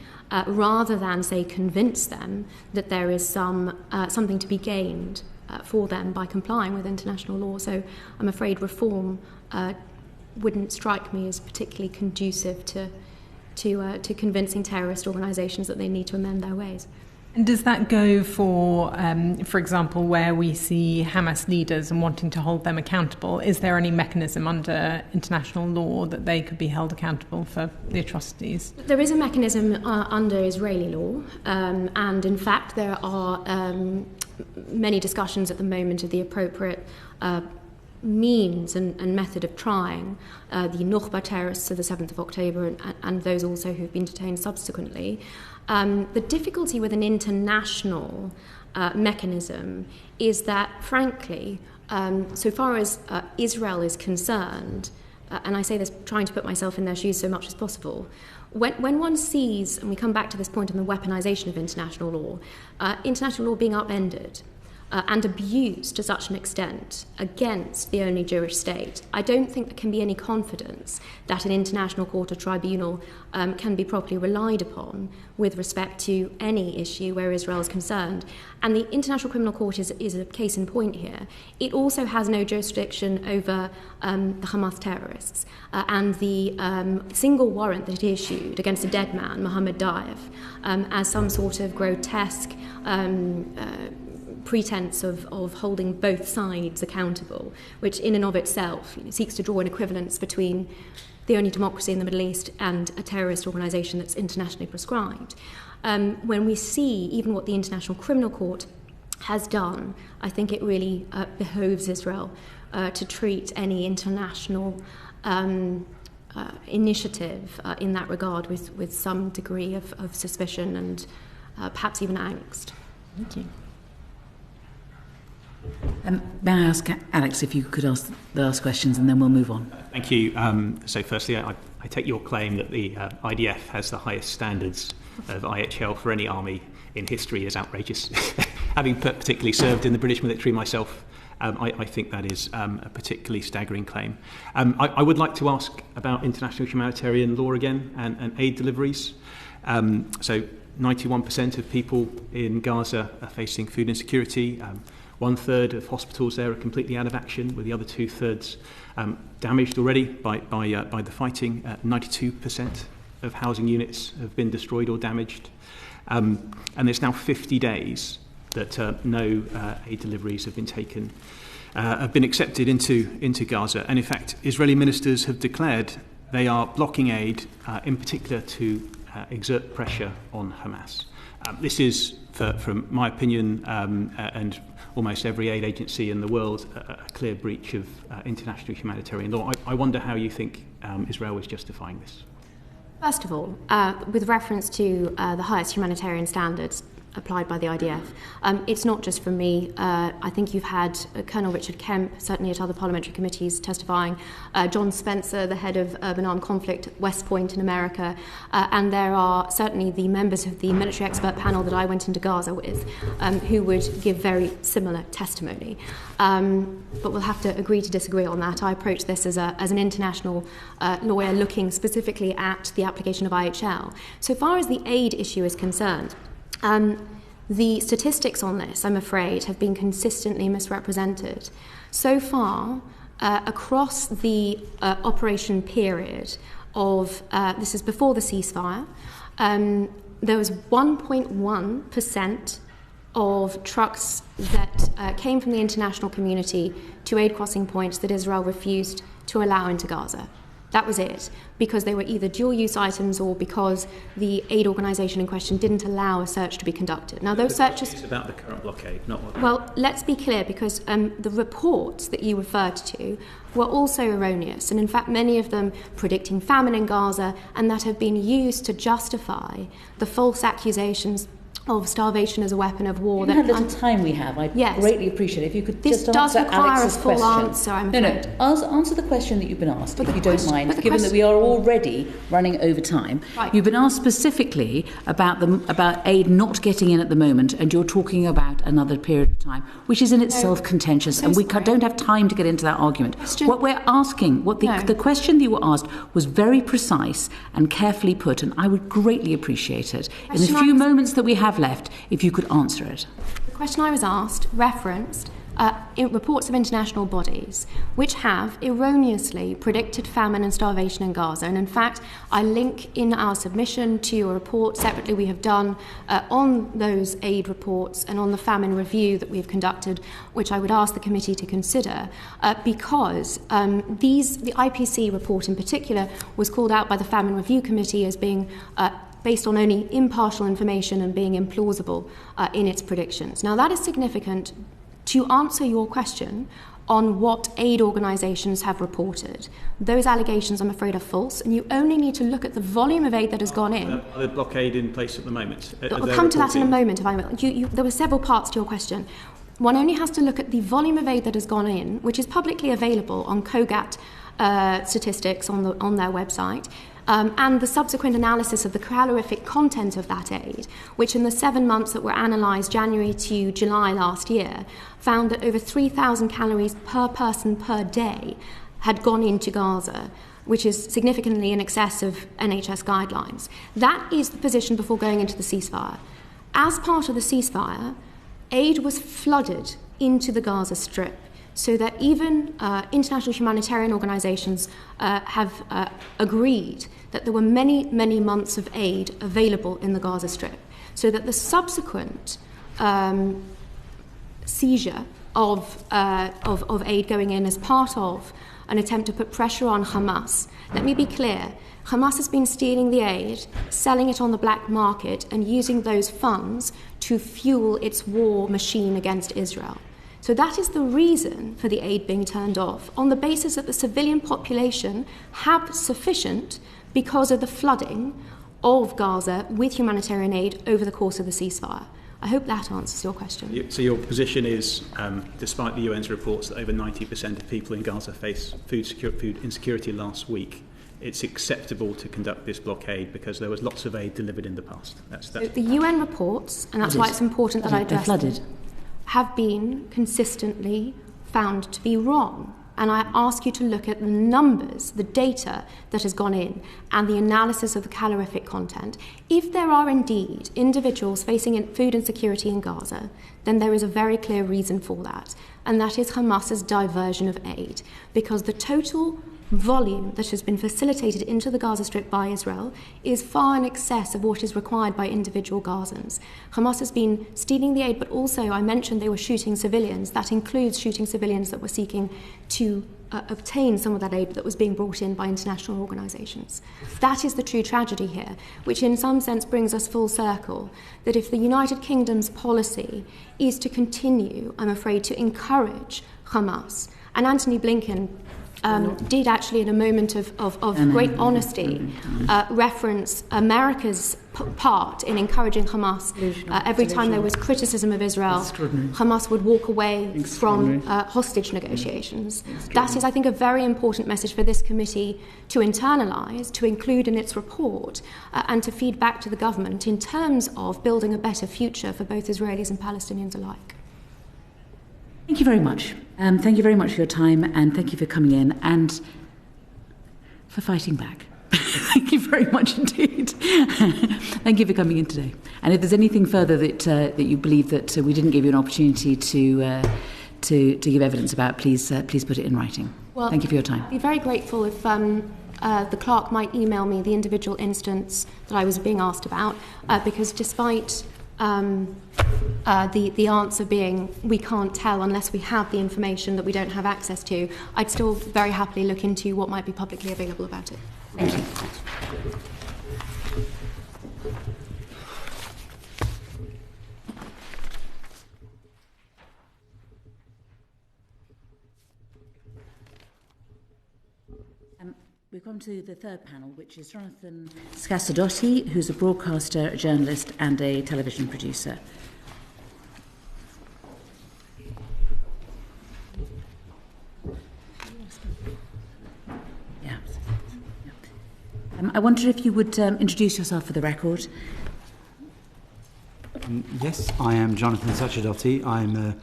rather than, say, convince them that there is something to be gained for them by complying with international law. So I'm afraid reform wouldn't strike me as particularly conducive to convincing terrorist organisations that they need to amend their ways. And does that go for example, where we see Hamas leaders and wanting to hold them accountable? Is there any mechanism under international law that they could be held accountable for the atrocities? There is a mechanism under Israeli law, and in fact there are many discussions at the moment of the appropriate means and method of trying the Nukhba terrorists of the 7th of October and those also who have been detained subsequently. The difficulty with an international mechanism is that, frankly, so far as Israel is concerned, and I say this trying to put myself in their shoes so much as possible, when one sees, and we come back to this point on the weaponization of international law being upended and abused to such an extent against the only Jewish state, I don't think there can be any confidence that an international court or tribunal can be properly relied upon with respect to any issue where Israel is concerned. And the International Criminal Court is a case in point here. It also has no jurisdiction over the Hamas terrorists. And the single warrant that it issued against a dead man, Mohammed Daif, as some sort of grotesque pretense of holding both sides accountable, which in and of itself seeks to draw an equivalence between the only democracy in the Middle East and a terrorist organisation that's internationally prescribed. When we see even what the International Criminal Court has done, I think it really behoves Israel to treat any international initiative in that regard with some degree of suspicion and perhaps even angst. Thank you. May I ask Alex if you could ask the last questions and then we'll move on? Thank you. So firstly, I take your claim that the IDF has the highest standards of IHL for any army in history as outrageous. Having particularly served in the British military myself, I think that is a particularly staggering claim. I would like to ask about international humanitarian law again and aid deliveries. So 91% of people in Gaza are facing food insecurity. 1/3 of hospitals there are completely out of action, with the other 2/3 damaged already by the fighting. 92% of housing units have been destroyed or damaged. And there's now 50 days that no aid deliveries have been accepted into Gaza. And in fact, Israeli ministers have declared they are blocking aid, in particular to exert pressure on Hamas. This is, from my opinion, and almost every aid agency in the world, a clear breach of international humanitarian law. I wonder how you think Israel is justifying this. First of all, with reference to the highest humanitarian standards applied by the IDF, it's not just from me. I think you've had Colonel Richard Kemp, certainly at other parliamentary committees, testifying, John Spencer, the head of urban armed conflict at West Point in America, and there are certainly the members of the military expert panel that I went into Gaza with, who would give very similar testimony. But we'll have to agree to disagree on that. I approach this as an international lawyer looking specifically at the application of IHL. So far as the aid issue is concerned, the statistics on this, I'm afraid, have been consistently misrepresented. So far, across the operation period of, this is before the ceasefire, there was 1.1% of trucks that came from the international community to aid crossing points that Israel refused to allow into Gaza. That was it, because they were either dual-use items or because the aid organisation in question didn't allow a search to be conducted. Now, those searches... It's about the current blockade, not what... Well, let's be clear, because the reports that you referred to were also erroneous, and in fact many of them predicting famine in Gaza, and that have been used to justify the false accusations of starvation as a weapon of war. Given how little time we have, I'd greatly appreciate it if you could this just does answer require Alex's a full question. Answer, I'm afraid. Answer the question that you've been asked, if you don't mind, given that we are already running over time. Right. You've been asked specifically about aid not getting in at the moment, and you're talking about another period of time, which is in itself contentious, and we don't have time to get into that argument. What we're asking, the question that you were asked was very precise and carefully put, and I would greatly appreciate it. In the few moments that we have left, if you could answer it. The question I was asked referenced reports of international bodies which have erroneously predicted famine and starvation in Gaza. And in fact, I link in our submission to a report separately we have done on those aid reports and on the famine review that we've conducted, which I would ask the committee to consider, because the IPC report in particular was called out by the Famine Review Committee as being based on only impartial information and being implausible in its predictions. Now, that is significant to answer your question on what aid organisations have reported. Those allegations, I'm afraid, are false, and you only need to look at the volume of aid that has gone in. Are the blockade in place at the moment? I'll come to that in a moment, if I will. There were several parts to your question. One only has to look at the volume of aid that has gone in, which is publicly available on COGAT statistics on their website, and the subsequent analysis of the calorific content of that aid, which in the 7 months that were analysed, January to July last year, found that over 3,000 calories per person per day had gone into Gaza, which is significantly in excess of NHS guidelines. That is the position before going into the ceasefire. As part of the ceasefire, aid was flooded into the Gaza Strip, so that even international humanitarian organisations have agreed that there were many, many months of aid available in the Gaza Strip, so that the subsequent seizure of aid going in as part of an attempt to put pressure on Hamas. Let me be clear. Hamas has been stealing the aid, selling it on the black market, and using those funds to fuel its war machine against Israel. So that is the reason for the aid being turned off, on the basis that the civilian population have sufficient because of the flooding of Gaza with humanitarian aid over the course of the ceasefire. I hope that answers your question. So your position is, despite the UN's reports that over 90% of people in Gaza face food insecurity last week, it's acceptable to conduct this blockade because there was lots of aid delivered in the past. So the UN reports, and that's why it's important that I address them, have been consistently found to be wrong. And I ask you to look at the numbers, the data that has gone in, and the analysis of the calorific content. If there are indeed individuals facing food insecurity in Gaza, then there is a very clear reason for that, and that is Hamas's diversion of aid, because the total volume that has been facilitated into the Gaza Strip by Israel is far in excess of what is required by individual Gazans. Hamas has been stealing the aid, but also I mentioned they were shooting civilians. That includes shooting civilians that were seeking to obtain some of that aid that was being brought in by international organisations. That is the true tragedy here, which in some sense brings us full circle, that if the United Kingdom's policy is to continue, I'm afraid, to encourage Hamas, and Anthony Blinken did actually, in a moment of great honesty, reference America's part in encouraging Hamas. Every time there was criticism of Israel, Hamas would walk away from hostage negotiations. That is, I think, a very important message for this committee to internalise, to include in its report, and to feed back to the government in terms of building a better future for both Israelis and Palestinians alike. Thank you very much. Thank you very much for your time, and thank you for coming in and for fighting back. Thank you very much indeed. Thank you for coming in today. And if there's anything further that you believe that we didn't give you an opportunity to give evidence about, please put it in writing. Well, thank you for your time. I'd be very grateful if the clerk might email me the individual instance that I was being asked about, because despite the answer being we can't tell unless we have the information that we don't have access to, I'd still very happily look into what might be publicly available about it. Thank you. We've come to the third panel, which is Jonathan Sacerdoti, who's a broadcaster, a journalist, and a television producer. Yeah. I wonder if you would introduce yourself for the record. Yes, I am Jonathan Sacerdoti. I'm a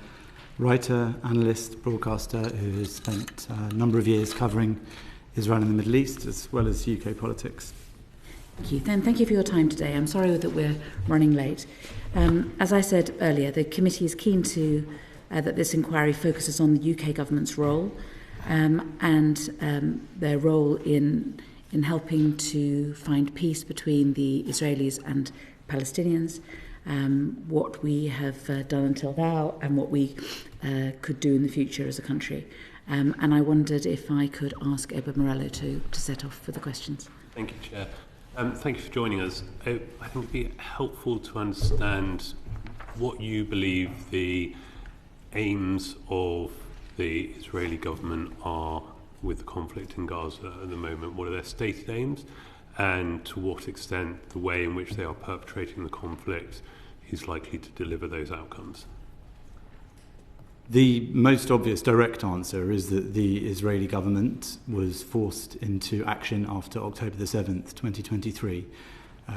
writer, analyst, broadcaster who has spent a number of years covering Israel and the Middle East, as well as UK politics. Thank you. Then thank you for your time today. I'm sorry that we're running late. As I said earlier, the committee is keen to that this inquiry focuses on the UK government's role and their role in helping to find peace between the Israelis and Palestinians, what we have done until now and what we could do in the future as a country. And I wondered if I could ask Edward Morello to set off for the questions. Thank you, Chair. Thank you for joining us. I think it would be helpful to understand what you believe the aims of the Israeli government are with the conflict in Gaza at the moment. What are their stated aims, and to what extent the way in which they are perpetrating the conflict is likely to deliver those outcomes? The most obvious direct answer is that the Israeli government was forced into action after October the 7th, 2023,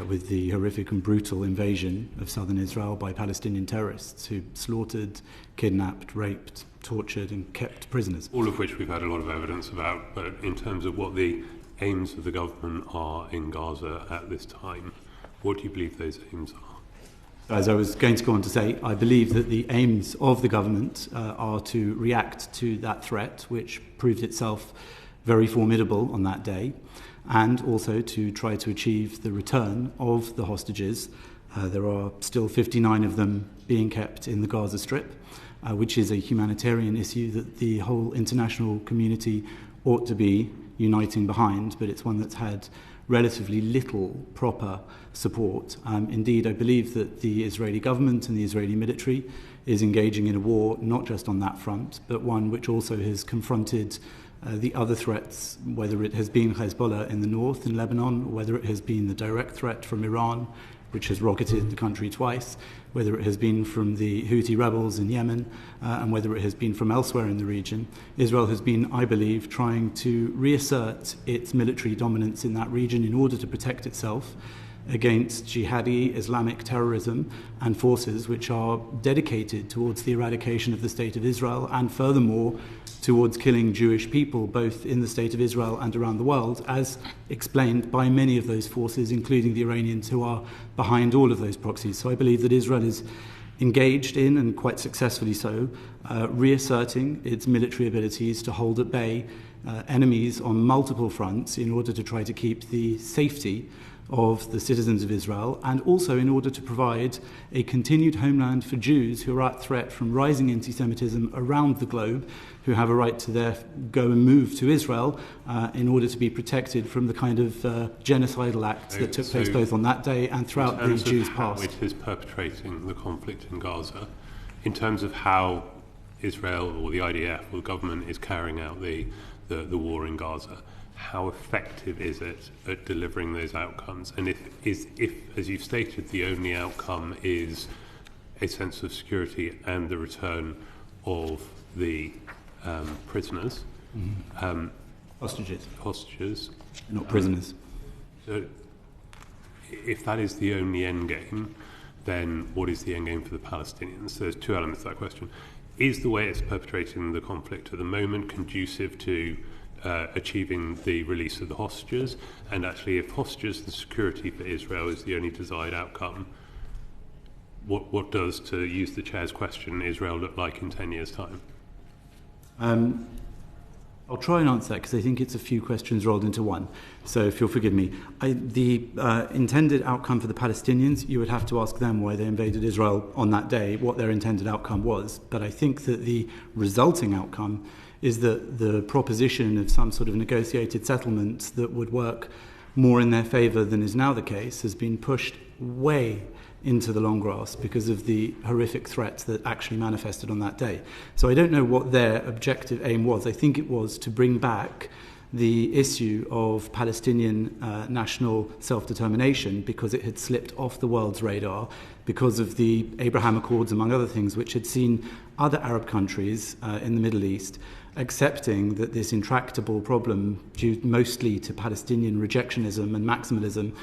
with the horrific and brutal invasion of southern Israel by Palestinian terrorists who slaughtered, kidnapped, raped, tortured and kept prisoners. All of which we've had a lot of evidence about, but in terms of what the aims of the government are in Gaza at this time, what do you believe those aims are? As I was going to go on to say, I believe that the aims of the government are to react to that threat, which proved itself very formidable on that day, and also to try to achieve the return of the hostages. There are still 59 of them being kept in the Gaza Strip, which is a humanitarian issue that the whole international community ought to be uniting behind, but it's one that's had relatively little proper support. Indeed, I believe that the Israeli government and the Israeli military is engaging in a war not just on that front, but one which also has confronted the other threats, whether it has been Hezbollah in the north in Lebanon, or whether it has been the direct threat from Iran, which has rocketed the country twice, whether it has been from the Houthi rebels in Yemen, and whether it has been from elsewhere in the region. Israel has been, I believe, trying to reassert its military dominance in that region in order to protect itself against jihadi Islamic terrorism and forces which are dedicated towards the eradication of the State of Israel, and furthermore towards killing Jewish people both in the State of Israel and around the world, as explained by many of those forces, including the Iranians who are behind all of those proxies. So I believe that Israel is engaged in, and quite successfully so, reasserting its military abilities to hold at bay enemies on multiple fronts in order to try to keep the safety of the citizens of Israel, and also in order to provide a continued homeland for Jews who are at threat from rising anti-Semitism around the globe, who have a right to go and move to Israel in order to be protected from the kind of genocidal acts that took place both on that day and throughout the Jews' past. It is perpetrating the conflict in Gaza. In terms of how Israel or the IDF or the government is carrying out the war in Gaza, how effective is it at delivering those outcomes? And if, as you've stated, the only outcome is a sense of security and the return of the prisoners, hostages, not prisoners. So, if that is the only end game, then what is the end game for the Palestinians? So there's two elements to that question. Is the way it's perpetrating the conflict at the moment conducive to achieving the release of the hostages? And actually, if hostages, the security for Israel is the only desired outcome, what does, to use the chair's question, Israel look like in 10 years' time? I'll try and answer that because I think it's a few questions rolled into one. So if you'll forgive me. The intended outcome for the Palestinians, you would have to ask them why they invaded Israel on that day, what their intended outcome was. But I think that the resulting outcome is that the proposition of some sort of negotiated settlement that would work more in their favour than is now the case has been pushed way into the long grass because of the horrific threats that actually manifested on that day. So I don't know what their objective aim was. I think it was to bring back the issue of Palestinian national self-determination because it had slipped off the world's radar because of the Abraham Accords, among other things, which had seen other Arab countries in the Middle East accepting that this intractable problem, due mostly to Palestinian rejectionism and maximalism,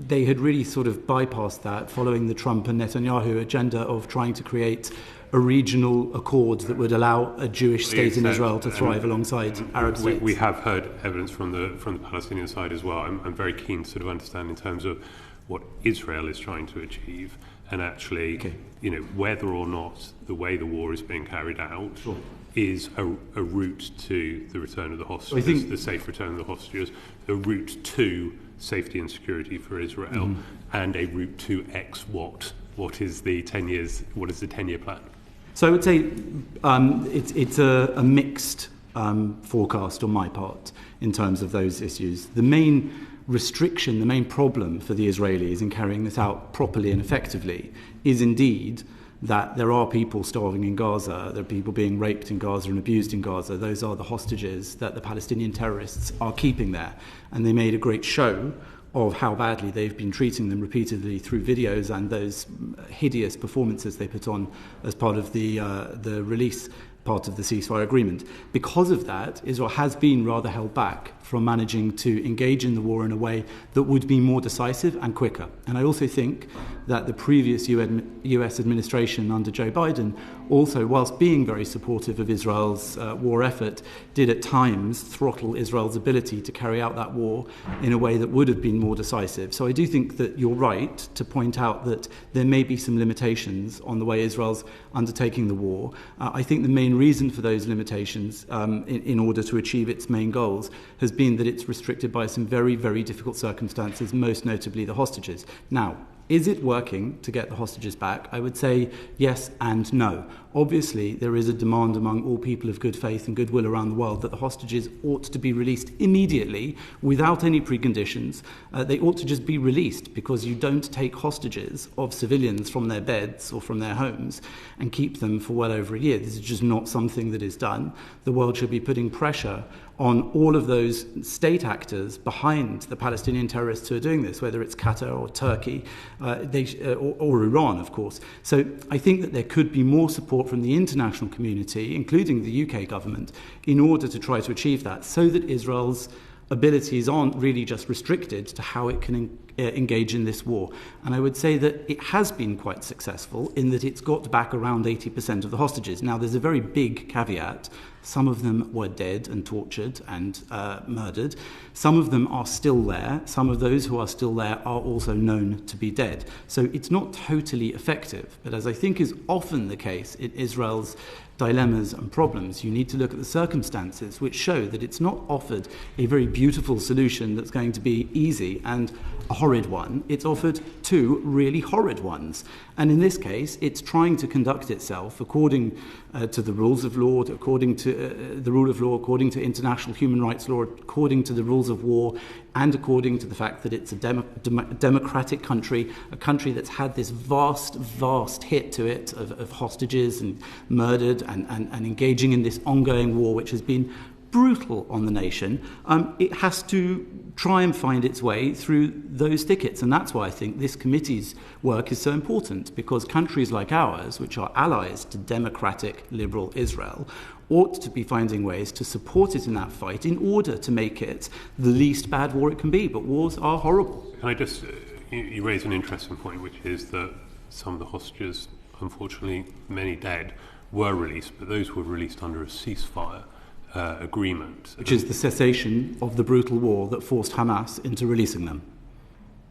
they had really sort of bypassed that following the Trump and Netanyahu agenda of trying to create a regional accord that would allow a Jewish state in Israel to thrive alongside Arab states. We have heard evidence from the Palestinian side as well. I'm very keen to sort of understand in terms of what Israel is trying to achieve, and actually, whether or not the way the war is being carried out is a route to the return of the hostages, the safe return of the hostages, a route to safety and security for Israel, and a route to X what? What is the 10-year plan? So I would say it's a mixed forecast on my part in terms of those issues. The main restriction, the main problem for the Israelis in carrying this out properly and effectively is indeed that there are people starving in Gaza, there are people being raped in Gaza and abused in Gaza. Those are the hostages that the Palestinian terrorists are keeping there. And they made a great show of how badly they've been treating them repeatedly through videos and those hideous performances they put on as part of the release part of the ceasefire agreement. Because of that, Israel has been rather held back from managing to engage in the war in a way that would be more decisive and quicker. And I also think that the previous US administration under Joe Biden also, whilst being very supportive of Israel's war effort, did at times throttle Israel's ability to carry out that war in a way that would have been more decisive. So I do think that you're right to point out that there may be some limitations on the way Israel's undertaking the war. I think the main reason for those limitations in order to achieve its main goals has been that it's restricted by some very, very difficult circumstances, most notably the hostages. Now, is it working to get the hostages back? I would say yes and no. Obviously, there is a demand among all people of good faith and goodwill around the world that the hostages ought to be released immediately without any preconditions. They ought to just be released because you don't take hostages of civilians from their beds or from their homes and keep them for well over a year. This is just not something that is done. The world should be putting pressure on all of those state actors behind the Palestinian terrorists who are doing this, whether it's Qatar or Turkey or Iran, of course. So I think that there could be more support from the international community, including the UK government, in order to try to achieve that, so that Israel's abilities aren't really just restricted to how it can engage in this war. And I would say that it has been quite successful in that it's got back around 80% of the hostages. Now, there's a very big caveat. Some of them were dead and tortured and murdered. Some of them are still there. Some of those who are still there are also known to be dead. So it's not totally effective. But as I think is often the case in Israel's dilemmas and problems, you need to look at the circumstances which show that it's not offered a very beautiful solution that's going to be easy and a horrid one. It's offered two really horrid ones. And in this case, it's trying to conduct itself according to the rules of law, according to the rule of law, according to international human rights law, according to the rules of war, and according to the fact that it's a democratic country, a country that's had this vast hit to it of hostages and murdered and engaging in this ongoing war, which has been brutal on the nation. It has to try and find its way through those thickets. And that's why I think this committee's work is so important, because countries like ours, which are allies to democratic, liberal Israel, ought to be finding ways to support it in that fight in order to make it the least bad war it can be. But wars are horrible. Can I just, you raise an interesting point, which is that some of the hostages, unfortunately many dead, were released, but those were released under a ceasefire agreement. Which is the cessation of the brutal war that forced Hamas into releasing them.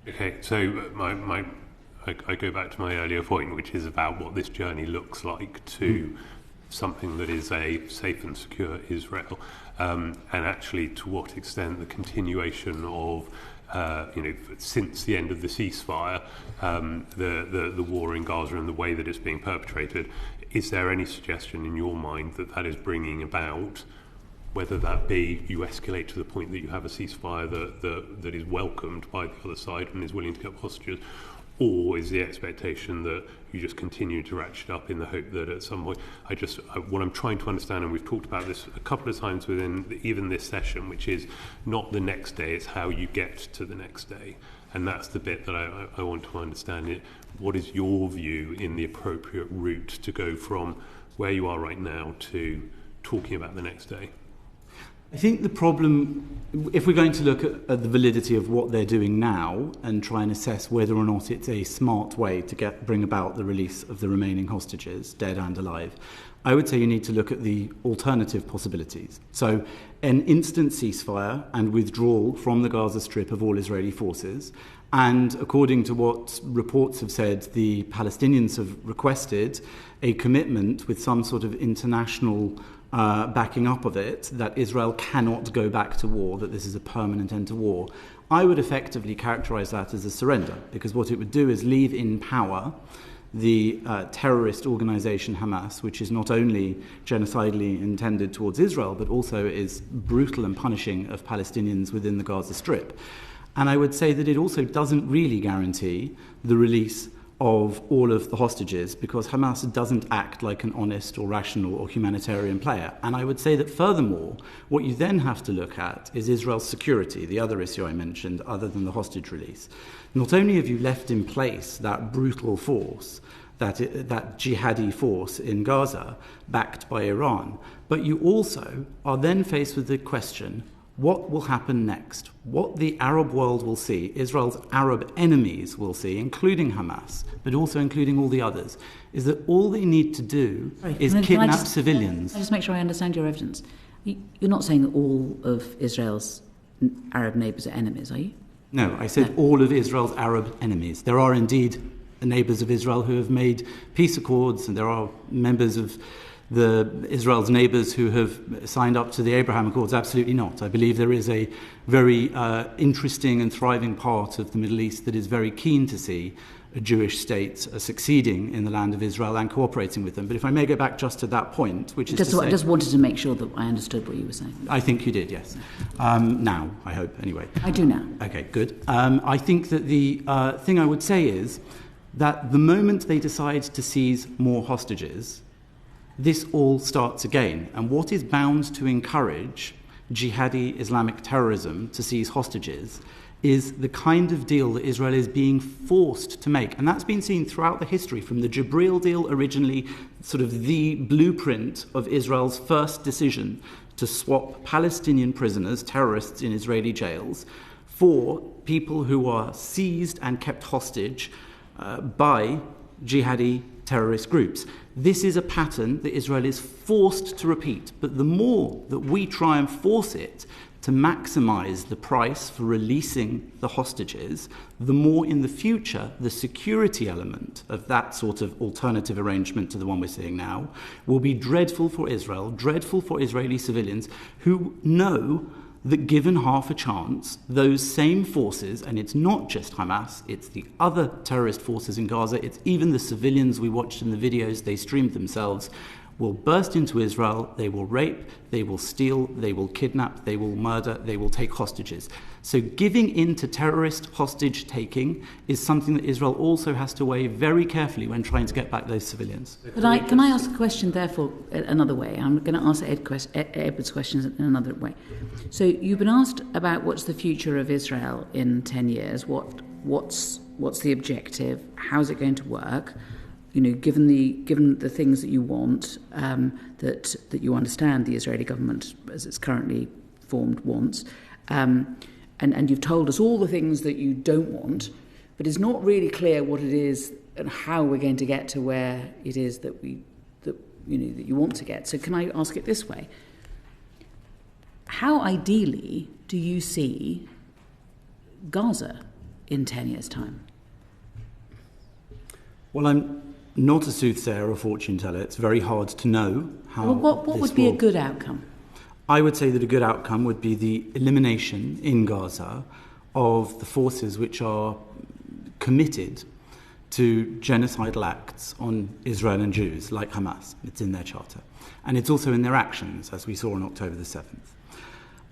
Okay, so I go back to my earlier point, which is about what this journey looks like to something that is a safe and secure Israel, and actually to what extent the continuation of since the end of the ceasefire, the war in Gaza and the way that it's being perpetrated, is there any suggestion in your mind that that is bringing about, whether that be you escalate to the point that you have a ceasefire that is welcomed by the other side and is willing to get hostages, or is the expectation that you just continue to ratchet up in the hope that at some point, what I'm trying to understand, and we've talked about this a couple of times within even this session, which is not the next day, it's how you get to the next day. And that's the bit that I want to understand. What is your view in the appropriate route to go from where you are right now to talking about the next day? I think the problem, if we're going to look at the validity of what they're doing now and try and assess whether or not it's a smart way to bring about the release of the remaining hostages, dead and alive, I would say you need to look at the alternative possibilities. So an instant ceasefire and withdrawal from the Gaza Strip of all Israeli forces, and according to what reports have said, the Palestinians have requested a commitment with some sort of international backing up of it, that Israel cannot go back to war, that this is a permanent end to war. I would effectively characterize that as a surrender, because what it would do is leave in power the terrorist organization Hamas, which is not only genocidally intended towards Israel, but also is brutal and punishing of Palestinians within the Gaza Strip. And I would say that it also doesn't really guarantee the release of all of the hostages, because Hamas doesn't act like an honest or rational or humanitarian player. And I would say that furthermore, what you then have to look at is Israel's security, the other issue I mentioned, other than the hostage release. Not only have you left in place that brutal force, that jihadi force in Gaza, backed by Iran, but you also are then faced with the question, what will happen next? What the Arab world will see, Israel's Arab enemies will see, including Hamas, but also including all the others, is that all they need to do is kidnap civilians. Can I just make sure I understand your evidence? You're not saying that all of Israel's Arab neighbours are enemies, are you? No, I said all of Israel's Arab enemies. There are indeed neighbours of Israel who have made peace accords, and there are members of Israel's neighbours who have signed up to the Abraham Accords. Absolutely not. I believe there is a very interesting and thriving part of the Middle East that is very keen to see a Jewish state succeeding in the land of Israel and cooperating with them. But if I may go back just to that point, which is I just wanted to make sure that I understood what you were saying. I think you did, yes. Now, I hope, anyway. I do now. Okay, good. I think that the thing I would say is that the moment they decide to seize more hostages, this all starts again. And what is bound to encourage jihadi Islamic terrorism to seize hostages is the kind of deal that Israel is being forced to make. And that's been seen throughout the history, from the Jibril deal, originally sort of the blueprint of Israel's first decision to swap Palestinian prisoners, terrorists in Israeli jails, for people who are seized and kept hostage by jihadi terrorist groups. This is a pattern that Israel is forced to repeat, but the more that we try and force it to maximize the price for releasing the hostages, the more in the future the security element of that sort of alternative arrangement to the one we're seeing now will be dreadful for Israel, dreadful for Israeli civilians who know that given half a chance, those same forces, and it's not just Hamas, it's the other terrorist forces in Gaza, it's even the civilians we watched in the videos they streamed themselves, will burst into Israel, they will rape, they will steal, they will kidnap, they will murder, they will take hostages. So giving in to terrorist hostage taking is something that Israel also has to weigh very carefully when trying to get back those civilians. But can I ask a question, therefore, another way? I'm going to answer Edward's questions in another way. So you've been asked about what's the future of Israel in 10 years, what's the objective, how's it going to work? You know, given the things that you want, that you understand the Israeli government, as it's currently formed, wants, and you've told us all the things that you don't want, but it's not really clear what it is and how we're going to get to where it is that you want to get. So can I ask it this way? How ideally do you see Gaza in 10 years' time? Well, I'm not a soothsayer or fortune teller. It's very hard to know how. Well, what would be a good outcome? I would say that a good outcome would be the elimination in Gaza of the forces which are committed to genocidal acts on Israel and Jews, like Hamas. It's in their charter. And it's also in their actions, as we saw on October the 7th.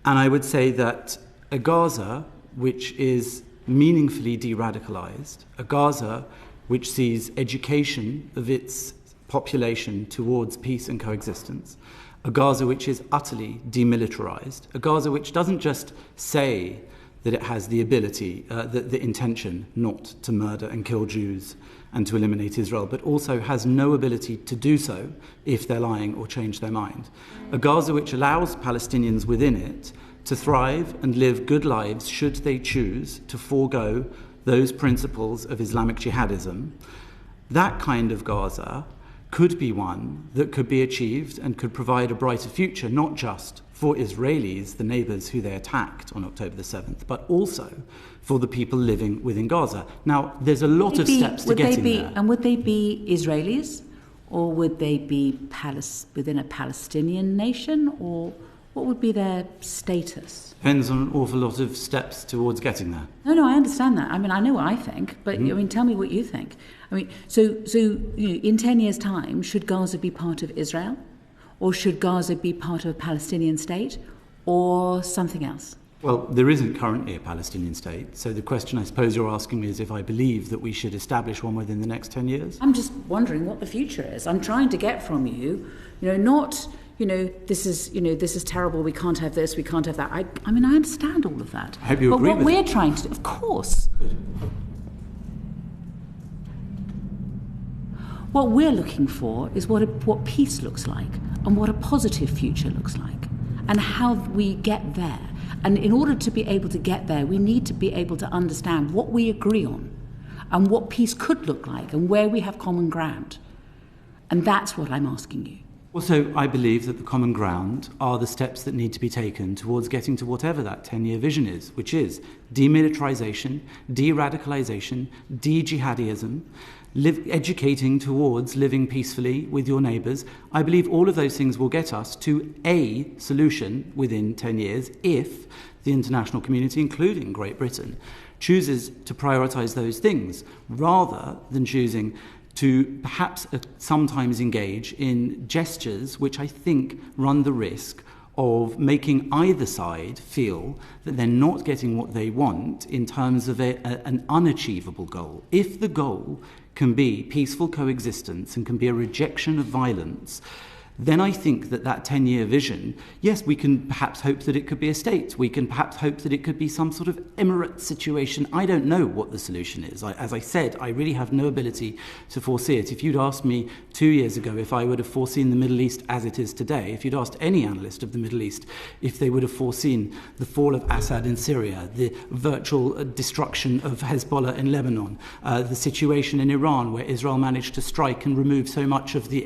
And I would say that a Gaza which is meaningfully de-radicalized, a Gaza which sees education of its population towards peace and coexistence, a Gaza which is utterly demilitarized, a Gaza which doesn't just say that it has the ability, the intention not to murder and kill Jews and to eliminate Israel, but also has no ability to do so if they're lying or change their mind. A Gaza which allows Palestinians within it to thrive and live good lives should they choose to forego those principles of Islamic jihadism. That kind of Gaza could be one that could be achieved and could provide a brighter future, not just for Israelis, the neighbours who they attacked on October the 7th, but also for the people living within Gaza. Now, there's a lot of steps to getting there. And would they be Israelis, or would they be within a Palestinian nation, or what would be their status? Depends on an awful lot of steps towards getting there. No, I understand that. I mean, I know what I think, but I mean, tell me what you think. I mean, so in 10 years' time, should Gaza be part of Israel, or should Gaza be part of a Palestinian state, or something else? Well, there isn't currently a Palestinian state, so the question I suppose you're asking me is if I believe that we should establish one within the next 10 years? I'm just wondering what the future is. I'm trying to get from you, not... this is terrible, we can't have this, we can't have that. I mean, I understand all of that. I hope you agree with it. But what we're trying to do, of course. Good. What we're looking for is what peace looks like and what a positive future looks like and how we get there. And in order to be able to get there, we need to be able to understand what we agree on and what peace could look like and where we have common ground. And that's what I'm asking you. Also, I believe that the common ground are the steps that need to be taken towards getting to whatever that 10-year vision is, which is demilitarization, de-radicalization, de-jihadism, educating towards living peacefully with your neighbours. I believe all of those things will get us to a solution within 10 years if the international community, including Great Britain, chooses to prioritise those things rather than choosing to perhaps sometimes engage in gestures which I think run the risk of making either side feel that they're not getting what they want in terms of an unachievable goal. If the goal can be peaceful coexistence and can be a rejection of violence, then I think that 10-year vision, yes, we can perhaps hope that it could be a state. We can perhaps hope that it could be some sort of emirate situation. I don't know what the solution is. As I said, I really have no ability to foresee it. If you'd asked me 2 years ago if I would have foreseen the Middle East as it is today, if you'd asked any analyst of the Middle East if they would have foreseen the fall of Assad in Syria, the virtual destruction of Hezbollah in Lebanon, the situation in Iran where Israel managed to strike and remove so much of the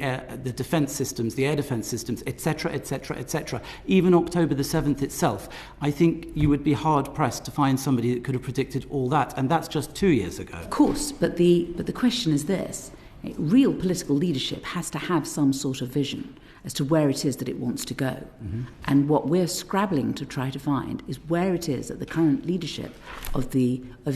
defense systems, the air defense systems, etc., etc., etc. Even October the 7th itself, I think you would be hard-pressed to find somebody that could have predicted all that, and that's just 2 years ago. Of course, but the question is this. Real political leadership has to have some sort of vision as to where it is that it wants to go. Mm-hmm. And what we're scrabbling to try to find is where it is that the current leadership of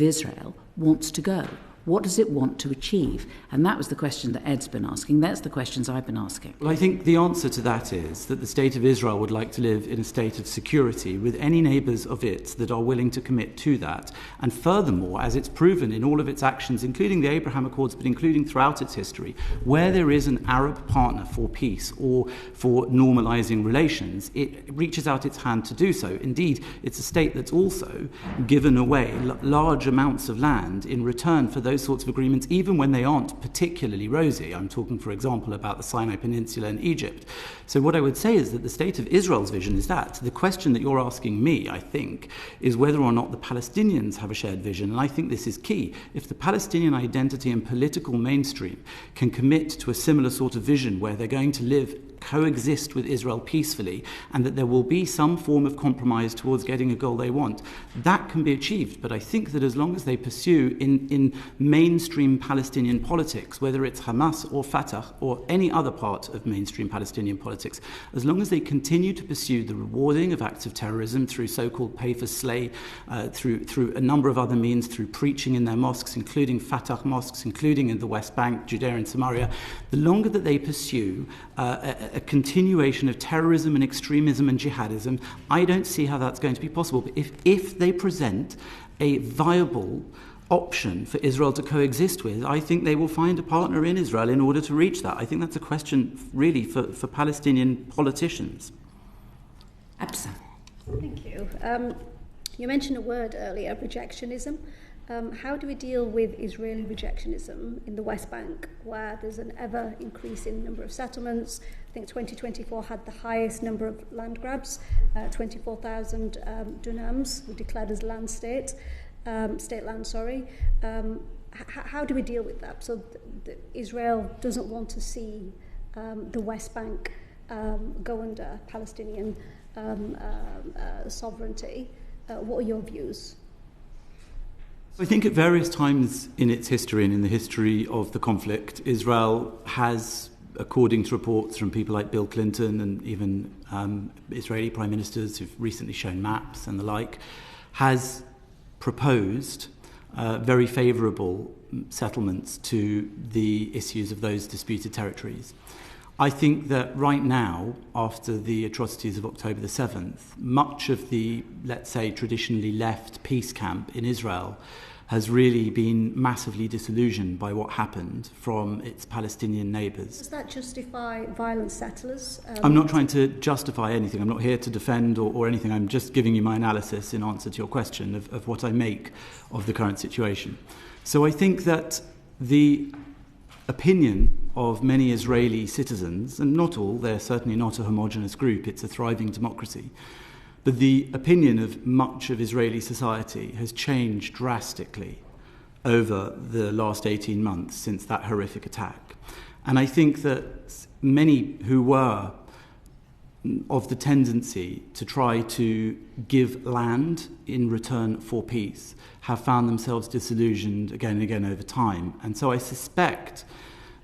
Israel wants to go. What does it want to achieve? And that was the question that Ed's been asking. That's the questions I've been asking. Well, I think the answer to that is that the state of Israel would like to live in a state of security with any neighbours of it that are willing to commit to that. And furthermore, as it's proven in all of its actions, including the Abraham Accords, but including throughout its history, where there is an Arab partner for peace or for normalising relations, it reaches out its hand to do so. Indeed, it's a state that's also given away large amounts of land in return for those sorts of agreements, even when they aren't particularly rosy. I'm talking, for example, about the Sinai Peninsula in Egypt. So what I would say is that the state of Israel's vision is that. The question that you're asking me, I think, is whether or not the Palestinians have a shared vision, and I think this is key. If the Palestinian identity and political mainstream can commit to a similar sort of vision where they're going to coexist with Israel peacefully, and that there will be some form of compromise towards getting a goal they want, that can be achieved. But I think that as long as they pursue in mainstream Palestinian politics, whether it's Hamas or Fatah or any other part of mainstream Palestinian politics, as long as they continue to pursue the rewarding of acts of terrorism through so-called pay for slay, through a number of other means, through preaching in their mosques, including Fatah mosques, including in the West Bank, Judea and Samaria, the longer that they pursue a continuation of terrorism and extremism and jihadism, I don't see how that's going to be possible. But if they present a viable option for Israel to coexist with, I think they will find a partner in Israel in order to reach that. I think that's a question really for Palestinian politicians. Absolutely. Thank you. You mentioned a word earlier, rejectionism. How do we deal with Israeli rejectionism in the West Bank, where there's an ever-increasing number of settlements? I think 2024 had the highest number of land grabs, 24,000 dunams were declared as state land. How do we deal with that? So Israel doesn't want to see the West Bank go under Palestinian sovereignty. What are your views? I think at various times in its history and in the history of the conflict, Israel has, according to reports from people like Bill Clinton and even Israeli prime ministers who've recently shown maps and the like, has proposed very favourable settlements to the issues of those disputed territories. I think that right now, after the atrocities of October the 7th, much of the, let's say, traditionally left peace camp in Israel has really been massively disillusioned by what happened from its Palestinian neighbours. Does that justify violent settlers? I'm not trying to justify anything. I'm not here to defend or anything. I'm just giving you my analysis in answer to your question of what I make of the current situation. So I think that the opinion of many Israeli citizens, and not all, they're certainly not a homogenous group, it's a thriving democracy, but the opinion of much of Israeli society has changed drastically over the last 18 months since that horrific attack. And I think that many who were of the tendency to try to give land in return for peace have found themselves disillusioned again and again over time. And so I suspect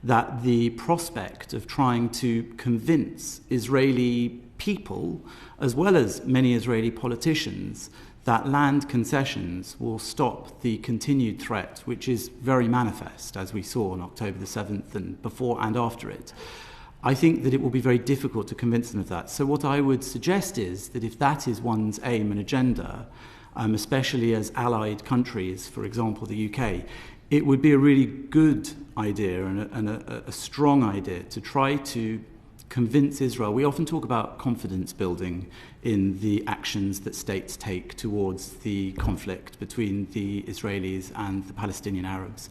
that the prospect of trying to convince Israeli people, as well as many Israeli politicians, that land concessions will stop the continued threat, which is very manifest, as we saw on October the 7th and before and after it, I think that it will be very difficult to convince them of that. So what I would suggest is that if that is one's aim and agenda, especially as allied countries, for example, the UK, it would be a really good idea and a strong idea to try to convince Israel. We often talk about confidence building in the actions that states take towards the conflict between the Israelis and the Palestinian Arabs.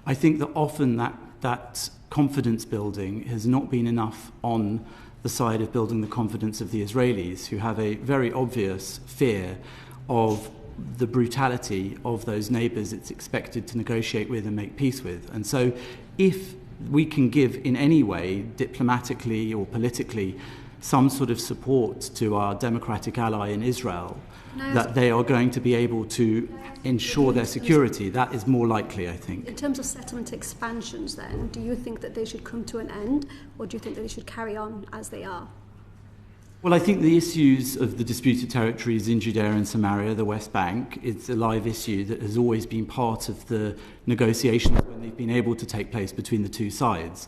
I think that often that confidence building has not been enough on the side of building the confidence of the Israelis, who have a very obvious fear of the brutality of those neighbours it's expected to negotiate with and make peace with. And so if we can give in any way, diplomatically or politically, some sort of support to our democratic ally in Israel, that they are going to be able to ensure their security, that is more likely, I think. In terms of settlement expansions then, do you think that they should come to an end, or do you think that they should carry on as they are? Well, I think the issues of the disputed territories in Judea and Samaria, the West Bank, is a live issue that has always been part of the negotiations when they've been able to take place between the two sides.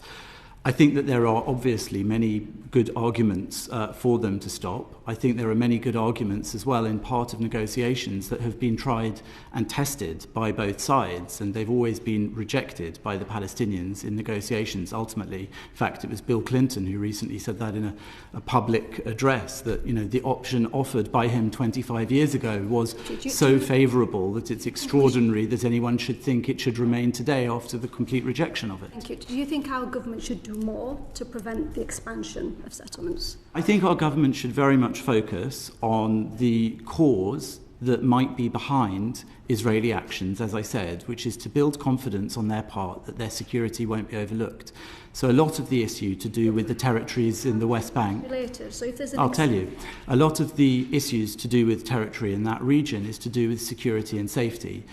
I think that there are obviously many good arguments for them to stop. I think there are many good arguments as well in part of negotiations that have been tried and tested by both sides, and they've always been rejected by the Palestinians in negotiations ultimately. In fact, it was Bill Clinton who recently said that in a public address, that the option offered by him 25 years ago was so favourable that it's extraordinary that anyone should think it should remain today after the complete rejection of it. Thank you. Do you think our government should do more to prevent the expansion of settlements? I think our government should very much focus on the cause that might be behind Israeli actions, as I said, which is to build confidence on their part that their security won't be overlooked. So a lot of the issue to do with the territories in the West Bank... Related. So if there's I'll tell you. A lot of the issues to do with territory in that region is to do with security and safety.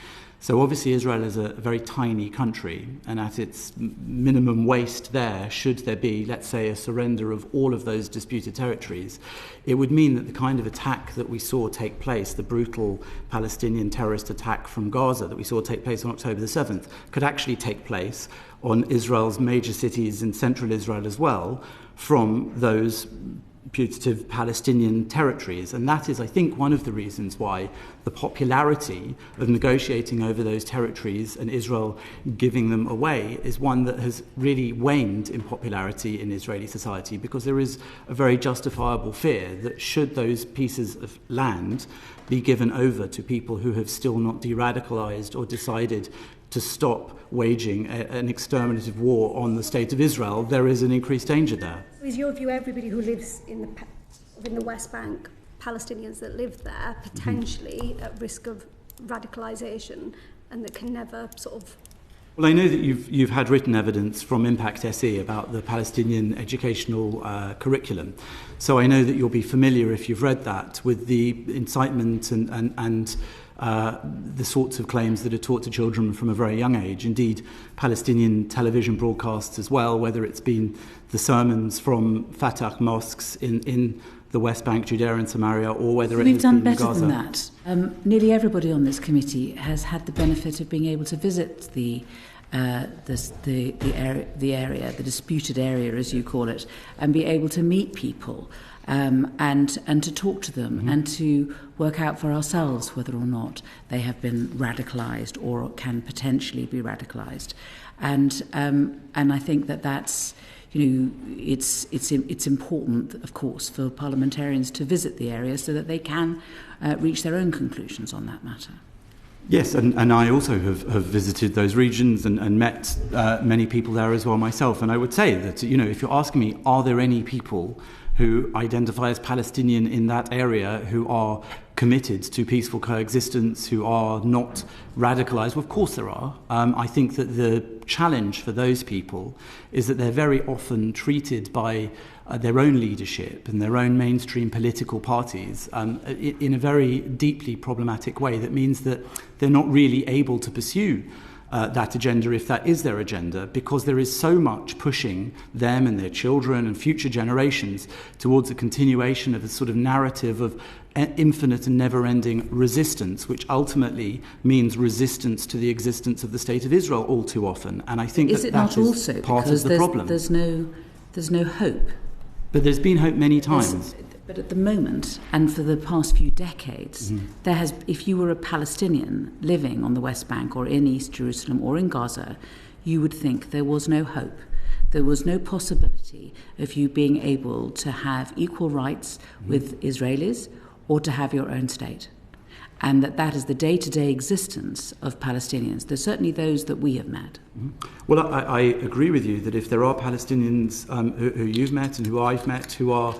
So obviously Israel is a very tiny country, and at its minimum waste there, should there be, let's say, a surrender of all of those disputed territories, it would mean that the kind of attack that we saw take place, the brutal Palestinian terrorist attack from Gaza that we saw take place on October the 7th, could actually take place on Israel's major cities in central Israel as well, from those putative Palestinian territories. And that is, I think, one of the reasons why the popularity of negotiating over those territories and Israel giving them away is one that has really waned in popularity in Israeli society, because there is a very justifiable fear that should those pieces of land be given over to people who have still not de-radicalized or decided to stop waging an exterminative war on the state of Israel, there is an increased danger there. Is your view everybody who lives in the West Bank, Palestinians that live there, potentially at risk of radicalisation and that can never sort of... Well, I know that you've had written evidence from Impact SE about the Palestinian educational curriculum. So I know that you'll be familiar, if you've read that, with the incitement and the sorts of claims that are taught to children from a very young age. Indeed, Palestinian television broadcasts as well, whether it's been the sermons from Fatah mosques in the West Bank, Judea and Samaria, or whether it has been Gaza. We've done better than that. Nearly everybody on this committee has had the benefit of being able to visit the area, the disputed area, as you call it, and be able to meet people and to talk to them and to work out for ourselves whether or not they have been radicalised or can potentially be radicalised. And I think that's, it's important, of course, for parliamentarians to visit the area so that they can reach their own conclusions on that matter. Yes, and I also have visited those regions and met many people there as well myself. And I would say that, if you're asking me, are there any people who identify as Palestinian in that area who are committed to peaceful coexistence, who are not radicalised? Well, of course there are. I think that the challenge for those people is that they're very often treated by their own leadership and their own mainstream political parties in a very deeply problematic way that means that they're not really able to pursue that agenda, if that is their agenda, because there is so much pushing them and their children and future generations towards a continuation of a sort of narrative of infinite and never-ending resistance, which ultimately means resistance to the existence of the State of Israel all too often. And I think that is part of the problem. There's no hope. But there's been hope many times. But at the moment, and for the past few decades, if you were a Palestinian living on the West Bank or in East Jerusalem or in Gaza, you would think there was no hope. there was no possibility of you being able to have equal rights with Israelis or to have your own state. And that is the day-to-day existence of Palestinians. There's certainly those that we have met. Well, I agree with you that if there are Palestinians who you've met and who I've met who are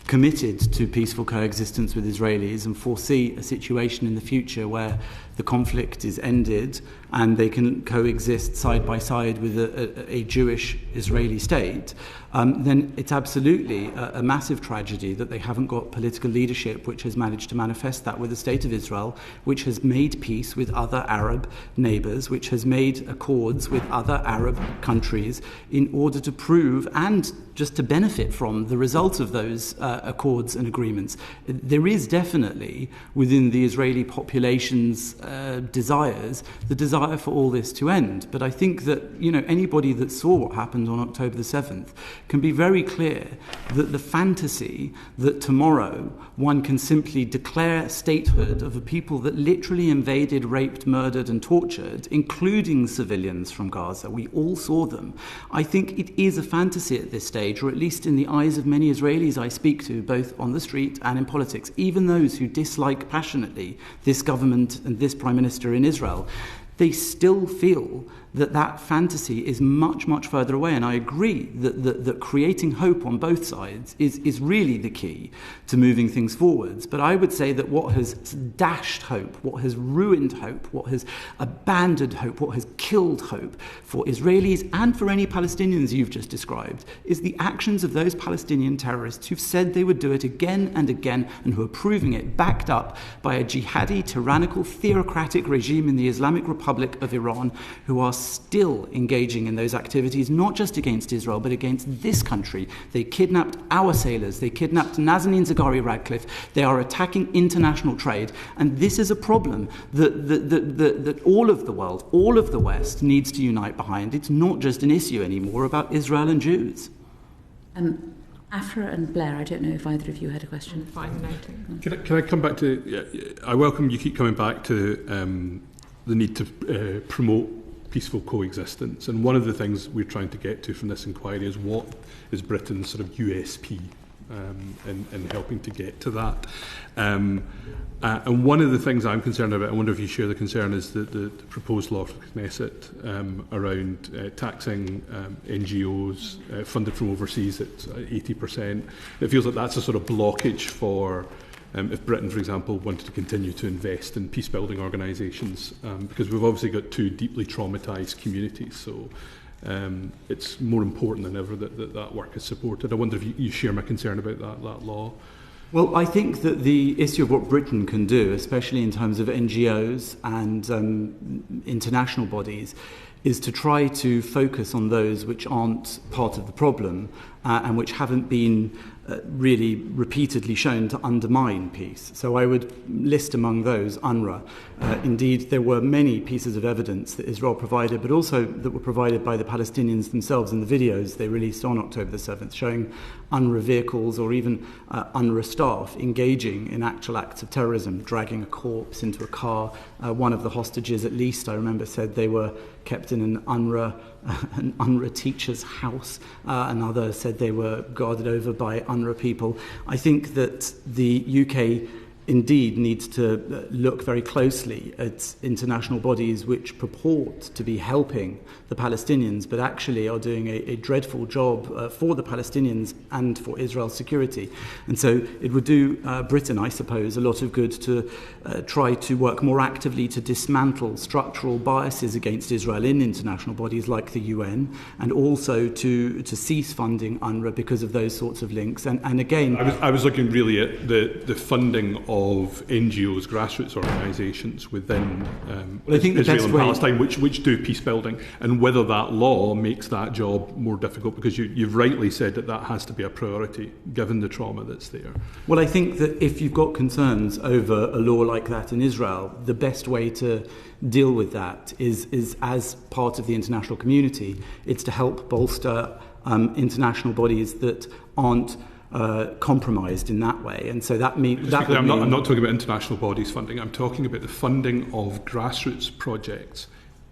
committed to peaceful coexistence with Israelis and foresee a situation in the future where the conflict is ended and they can coexist side by side with a Jewish Israeli state, then it's absolutely a massive tragedy that they haven't got political leadership which has managed to manifest that with the State of Israel, which has made peace with other Arab neighbours, which has made accords with other Arab countries in order to prove and just to benefit from the results of those accords and agreements. There is definitely within the Israeli population's desires the desire for all this to end. But I think that, anybody that saw what happened on October the 7th can be very clear that the fantasy that tomorrow one can simply declare statehood of a people that literally invaded, raped, murdered and tortured, including civilians from Gaza, we all saw them. I think it is a fantasy at this stage, or at least in the eyes of many Israelis I speak to, both on the street and in politics, even those who dislike passionately this government and this Prime Minister in Israel. They still feel that fantasy is much, much further away. And I agree that creating hope on both sides is really the key to moving things forwards. But I would say that what has dashed hope, what has ruined hope, what has abandoned hope, what has killed hope for Israelis and for any Palestinians you've just described is the actions of those Palestinian terrorists who've said they would do it again and again and who are proving it, backed up by a jihadi, tyrannical, theocratic regime in the Islamic Republic of Iran who are still engaging in those activities, not just against Israel, but against this country. They kidnapped our sailors. They kidnapped Nazanin Zaghari Ratcliffe. They are attacking international trade. And this is a problem that all of the world, all of the West needs to unite behind. It's not just an issue anymore about Israel and Jews. Afra and Blair, I don't know if either of you had a question. Can I come back to... I welcome you keep coming back to the need to promote peaceful coexistence. And one of the things we're trying to get to from this inquiry is what is Britain's sort of USP in helping to get to that. And one of the things I'm concerned about, I wonder if you share the concern, is the proposed law for Knesset around taxing NGOs funded from overseas at 80%. It feels like that's a sort of blockage for if Britain, for example, wanted to continue to invest in peace-building organisations, because we've obviously got two deeply traumatised communities, so it's more important than ever that work is supported. I wonder if you share my concern about that law. Well, I think that the issue of what Britain can do, especially in terms of NGOs and international bodies, is to try to focus on those which aren't part of the problem and which haven't been really repeatedly shown to undermine peace. So I would list among those UNRWA. Indeed, there were many pieces of evidence that Israel provided, but also that were provided by the Palestinians themselves in the videos they released on October the 7th, showing UNRWA vehicles or even UNRWA staff engaging in actual acts of terrorism, dragging a corpse into a car. One of the hostages, at least, I remember, said they were kept in an UNRWA teacher's house. Another said they were guarded over by UNRWA people. I think that the UK indeed needs to look very closely at international bodies which purport to be helping the Palestinians, but actually are doing a dreadful job for the Palestinians and for Israel's security. And so it would do Britain, I suppose, a lot of good to try to work more actively to dismantle structural biases against Israel in international bodies like the UN, and also to cease funding UNRWA because of those sorts of links. And again... I was looking really at the funding of NGOs, grassroots organisations within Israel and Palestine, which do peace building, and whether that law makes that job more difficult, because you've rightly said that has to be a priority given the trauma that's there. Well, I think that if you've got concerns over a law like that in Israel, the best way to deal with that is as part of the international community, it's to help bolster international bodies that aren't compromised in that way. And so that means... I'm not talking about international bodies funding, I'm talking about the funding of grassroots projects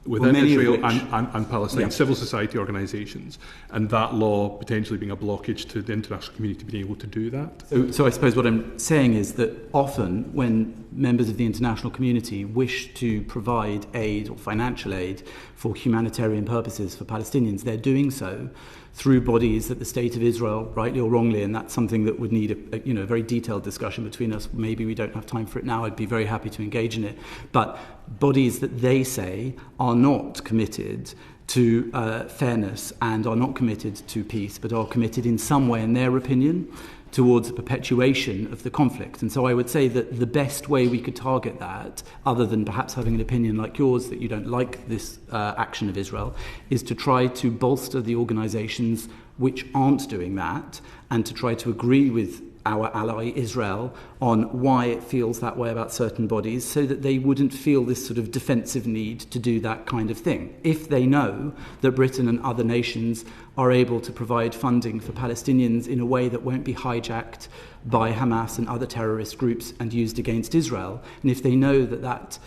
within many of Israel which- and Palestine, civil society organisations, and that law potentially being a blockage to the international community being able to do that. So I suppose what I'm saying is that often when members of the international community wish to provide aid or financial aid for humanitarian purposes for Palestinians, they're doing so through bodies that the State of Israel, rightly or wrongly, and that's something that would need a very detailed discussion between us. Maybe we don't have time for it now. I'd be very happy to engage in it. But bodies that they say are not committed to fairness and are not committed to peace, but are committed in some way, in their opinion, towards the perpetuation of the conflict. And so I would say that the best way we could target that, other than perhaps having an opinion like yours that you don't like this action of Israel, is to try to bolster the organisations which aren't doing that and to try to agree with our ally Israel on why it feels that way about certain bodies so that they wouldn't feel this sort of defensive need to do that kind of thing. If they know that Britain and other nations are able to provide funding for Palestinians in a way that won't be hijacked by Hamas and other terrorist groups and used against Israel, and if they know that that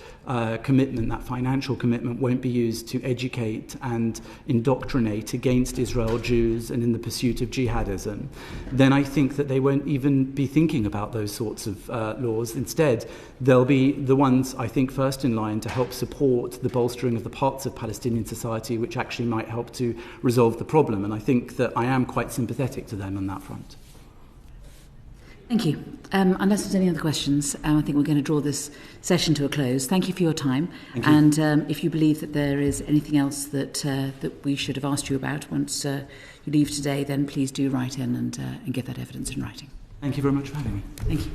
commitment, that financial commitment, won't be used to educate and indoctrinate against Israel Jews and in the pursuit of jihadism, then I think that they won't even be thinking about those sorts of laws. Instead, they'll be the ones, I think, first in line to help support the bolstering of the parts of Palestinian society which actually might help to resolve the problem. And I think that I am quite sympathetic to them on that front. Thank you. Unless there's any other questions, I think we're going to draw this session to a close. Thank you for your time. Thank you. And if you believe that there is anything else that we should have asked you about once you leave today, then please do write in and give that evidence in writing. Thank you very much for having me. Thank you.